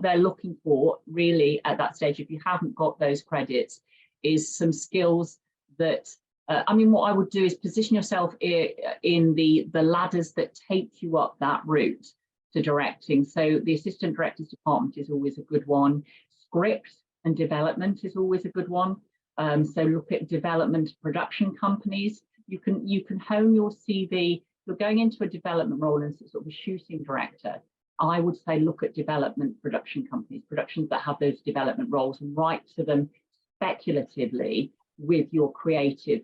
they're looking for really at that stage, if you haven't got those credits, is some skills that I mean, what I would do is position yourself in the ladders that take you up that route to directing. So the assistant director's department is always a good one. Script and development is always a good one. So look at development production companies. You can hone your CV. If you're going into a development role and sort of a shooting director, I would say look at development production companies, productions that have those development roles, and write to them speculatively with your creative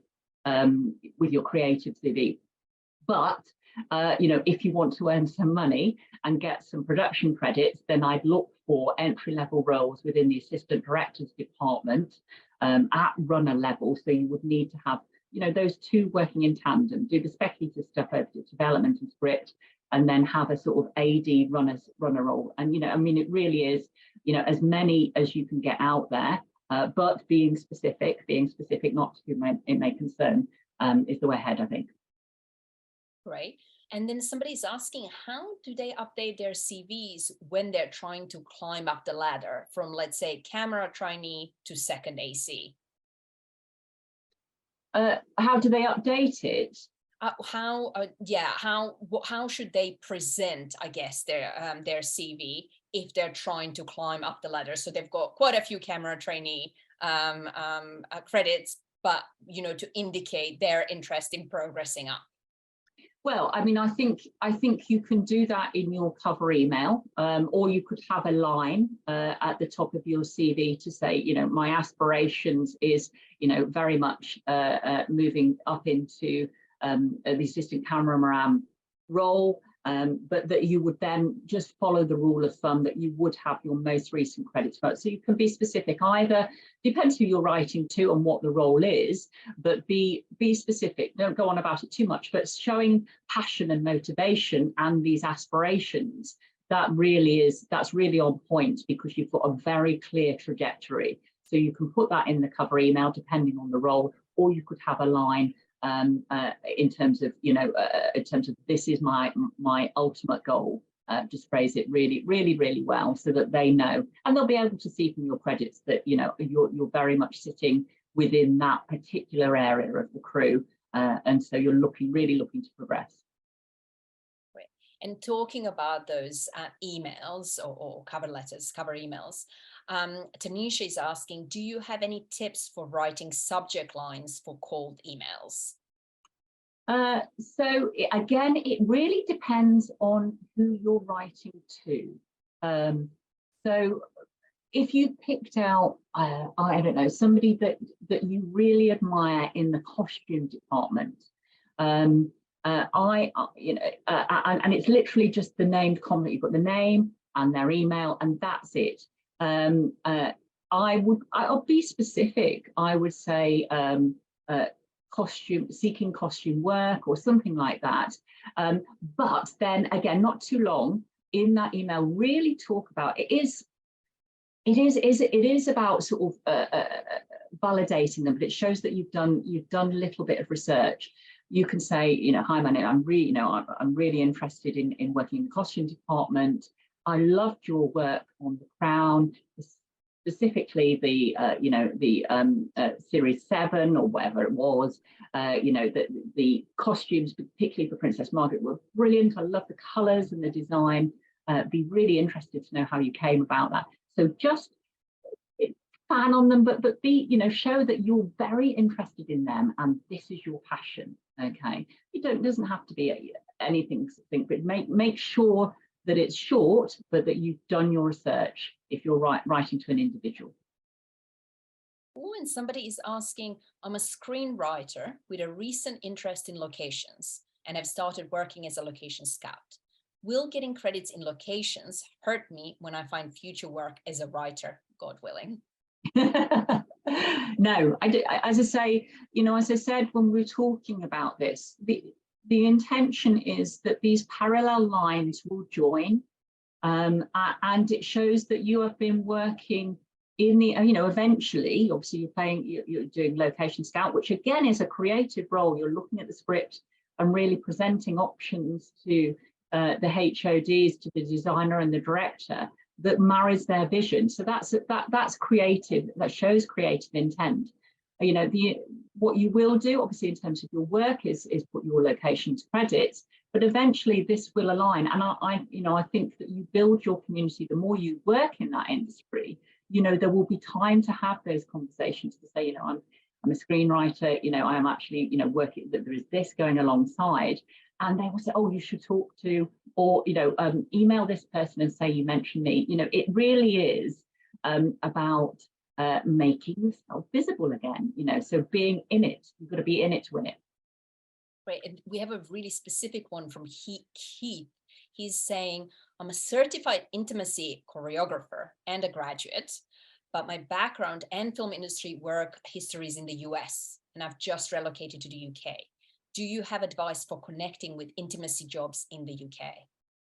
CV. But if you want to earn some money and get some production credits, then I'd look for entry-level roles within the assistant director's department at runner level. So you would need to have those two working in tandem, do the speculative stuff over to development and script, and then have a sort of AD runner role. And I mean, it really is as many as you can get out there. But being specific, not to whom it may concern, is the way ahead, I think. Right. And then somebody's asking, how do they update their CVs when they're trying to climb up the ladder from, let's say, camera trainee to second AC? How do they update it? How should they present, I guess, their CV if they're trying to climb up the ladder? So they've got quite a few camera trainee credits, but to indicate their interest in progressing up. Well, I mean, I think you can do that in your cover email, or you could have a line at the top of your CV to say, my aspirations is, very much moving up into the assistant cameraman role, but that you would then just follow the rule of thumb that you would have your most recent credits for. So you can be specific, either depends who you're writing to and what the role is, but be specific. Don't go on about it too much, but showing passion and motivation and these aspirations, that's really on point, because you've got a very clear trajectory. So you can put that in the cover email depending on the role, or you could have a line in terms of this is my ultimate goal. Just phrase it really well so that they know, and they'll be able to see from your credits that you're very much sitting within that particular area of the crew, and so you're really looking to progress. Great. And talking about those emails or cover letters, cover emails, Tanisha is asking, do you have any tips for writing subject lines for cold emails? So again, it really depends on who you're writing to. So if you picked out, I don't know, somebody that you really admire in the costume department, and it's literally just the named comment. You've got the name and their email, and that's it. I'll be specific. I would say seeking costume work or something like that. But then again, not too long in that email, really talk about it is about sort of validating them, but it shows that you've done a little bit of research. You can say, hi, my name, I'm really interested in working in the costume department. I loved your work on The Crown. specifically the Series 7 or whatever it was. The costumes, particularly for Princess Margaret, were brilliant. I love the colours and the design. Be really interested to know how you came about that. So just fan on them, but be, show that you're very interested in them and this is your passion. Okay, it doesn't have to be anything, but make sure that it's short, but that you've done your research if you're writing to an individual. Oh, and somebody is asking, I'm a screenwriter with a recent interest in locations and have started working as a location scout. Will getting credits in locations hurt me when I find future work as a writer, God willing? No, as I said when we were talking about this, the intention is that these parallel lines will join, and it shows that you have been working in the, eventually, obviously you're doing location scout, which again is a creative role. You're looking at the script and really presenting options to the HODs, to the designer and the director, that marries their vision. So that's creative. That shows creative intent. What you will do, obviously, in terms of your work, is put your locations credits. But eventually, this will align. And I think that you build your community. The more you work in that industry, there will be time to have those conversations to say, I'm a screenwriter. I am actually, working. That there is this going alongside. And they will say, oh, you should talk to, or, email this person and say, you mentioned me. It really is about making yourself visible again, so being in it. You've got to be in it to win it. Right. And we have a really specific one from Keith. He's saying, I'm a certified intimacy choreographer and a graduate, but my background and film industry work history is in the US, and I've just relocated to the UK. Do you have advice for connecting with intimacy jobs in the UK?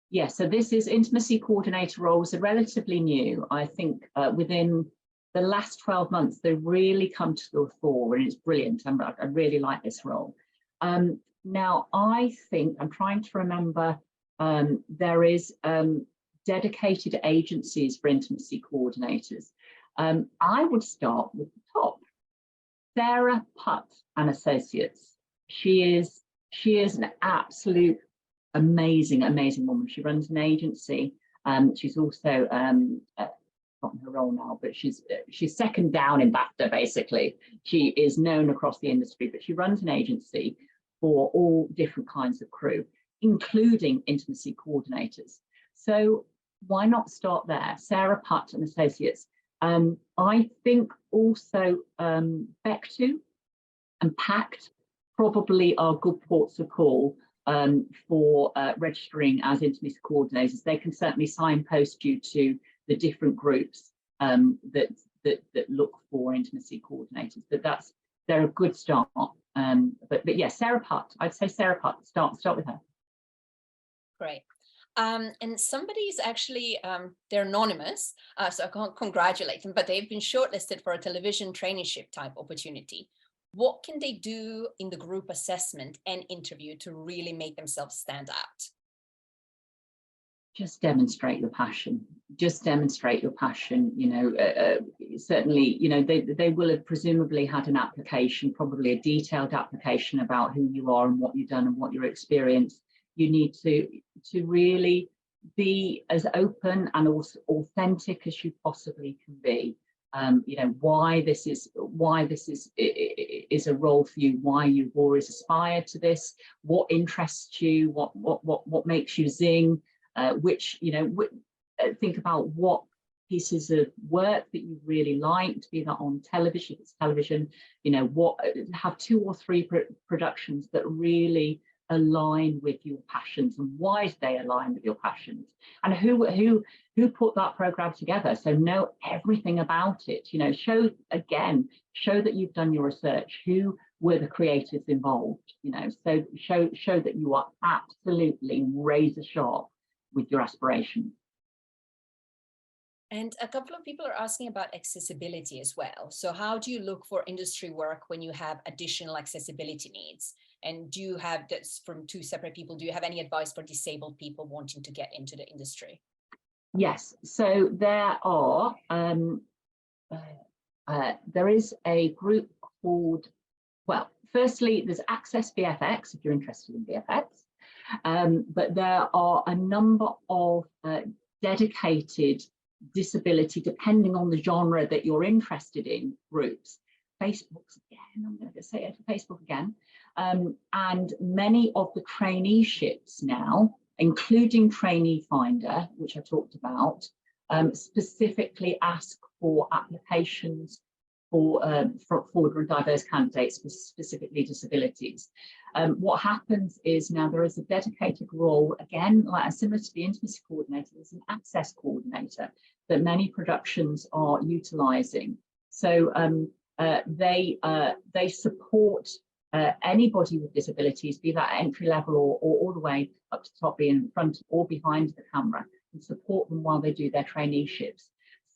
Yes, so this is intimacy coordinator roles are relatively new. I think within the last 12 months, they really come to the fore, and it's brilliant. I really like this role. Now, I think, I'm trying to remember, there is dedicated agencies for intimacy coordinators. I would start with the top. Sarah Putt and Associates. She is an absolute amazing woman. She runs an agency. She's also forgotten her role now, but she's second down in BAFTA, basically. She is known across the industry, but she runs an agency for all different kinds of crew, including intimacy coordinators. So why not start there? Sarah Putt and Associates. I think also Bectu and Pact probably are good ports of call for registering as intimacy coordinators. They can certainly signpost you to the different groups that look for intimacy coordinators. But they're a good start. But yeah, Sarah Putt. I'd say Sarah Putt. Start with her. Great. And somebody's actually, they're anonymous, so I can't congratulate them, but they've been shortlisted for a television traineeship type opportunity. What can they do in the group assessment and interview to really make themselves stand out? Just demonstrate your passion. Just demonstrate your passion. Certainly, they will have presumably had an application, probably a detailed application about who you are and what you've done and what your experience. You need to really be as open and also authentic as you possibly can be. Why this is a role for you, why you've always aspired to this, what interests you, what makes you zing, think about what pieces of work that you really liked, be that on television, if it's television, have 2 or 3 productions that really align with your passions, and why do they align with your passions, and who put that program together. So know everything about it. Show that you've done your research. Who were the creators involved? So show that you are absolutely razor sharp with your aspirations. And a couple of people are asking about accessibility as well. So how do you look for industry work when you have additional accessibility needs? And do you have, that's from 2 separate people, do you have any advice for disabled people wanting to get into the industry? Yes, so there are there is a group called, well, firstly, there's Access VFX, if you're interested in VFX, but there are a number of dedicated disability, depending on the genre that you're interested in, groups. Facebook's again, I'm going to say it for Facebook again. And many of the traineeships now, including Trainee Finder, which I talked about, specifically ask for applications for diverse candidates with specifically disabilities. What happens is now there is a dedicated role, again, like similar to the intimacy coordinator, there's an access coordinator that many productions are utilising. So they support anybody with disabilities, be that entry level or all the way up to top, be in front or behind the camera, and support them while they do their traineeships.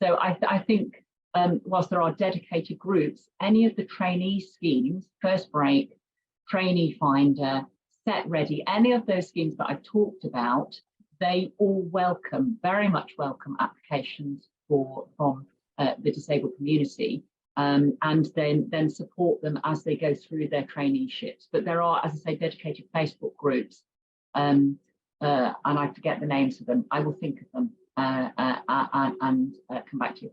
So I think whilst there are dedicated groups, any of the trainee schemes, First Break, Trainee Finder, Set Ready, any of those schemes that I've talked about, they all welcome, very much welcome applications from the disabled community. And then support them as they go through their traineeships. But there are, as I say, dedicated Facebook groups, and I forget the names of them. I will think of them and come back to you.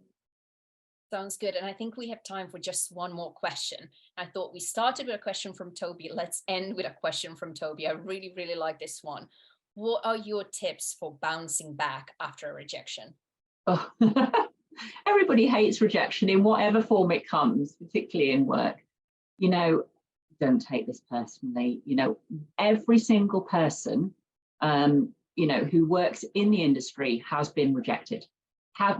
Sounds good. And I think we have time for just one more question. I thought we started with a question from Toby. Let's end with a question from Toby. I really, really like this one. What are your tips for bouncing back after a rejection? Oh. Everybody hates rejection in whatever form it comes, particularly in work. You know, don't take this personally. You know, every single person, you know, who works in the industry has been rejected.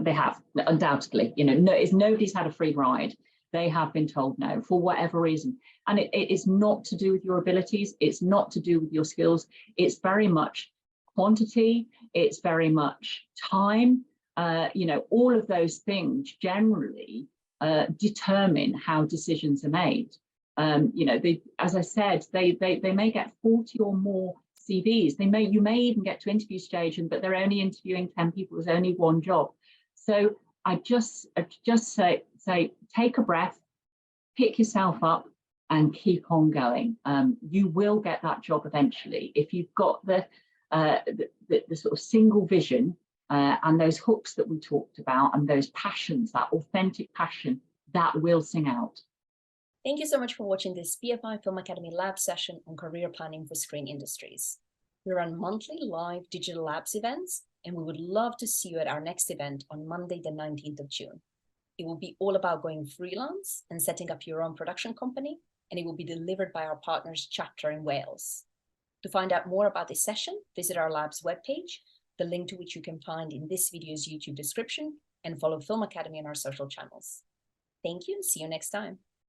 They have, undoubtedly. You know, nobody's had a free ride. They have been told no for whatever reason. And it is not to do with your abilities. It's not to do with your skills. It's very much quantity. It's very much time. You know, all of those things generally determine how decisions are made. You know, as I said, they may get 40 or more CVs. You may even get to interview stage, but they're only interviewing 10 people. There's only one job. So I just say take a breath, pick yourself up, and keep on going. You will get that job eventually if you've got the sort of single vision. And those hooks that we talked about and those passions, that authentic passion, that will sing out. Thank you so much for watching this BFI Film Academy Lab session on career planning for screen industries. We run monthly live digital labs events, and we would love to see you at our next event on Monday, the 19th of June. It will be all about going freelance and setting up your own production company, and it will be delivered by our partners chapter in Wales. To find out more about this session, visit our lab's webpage, the link to which you can find in this video's YouTube description, and follow Film Academy on our social channels. Thank you and see you next time.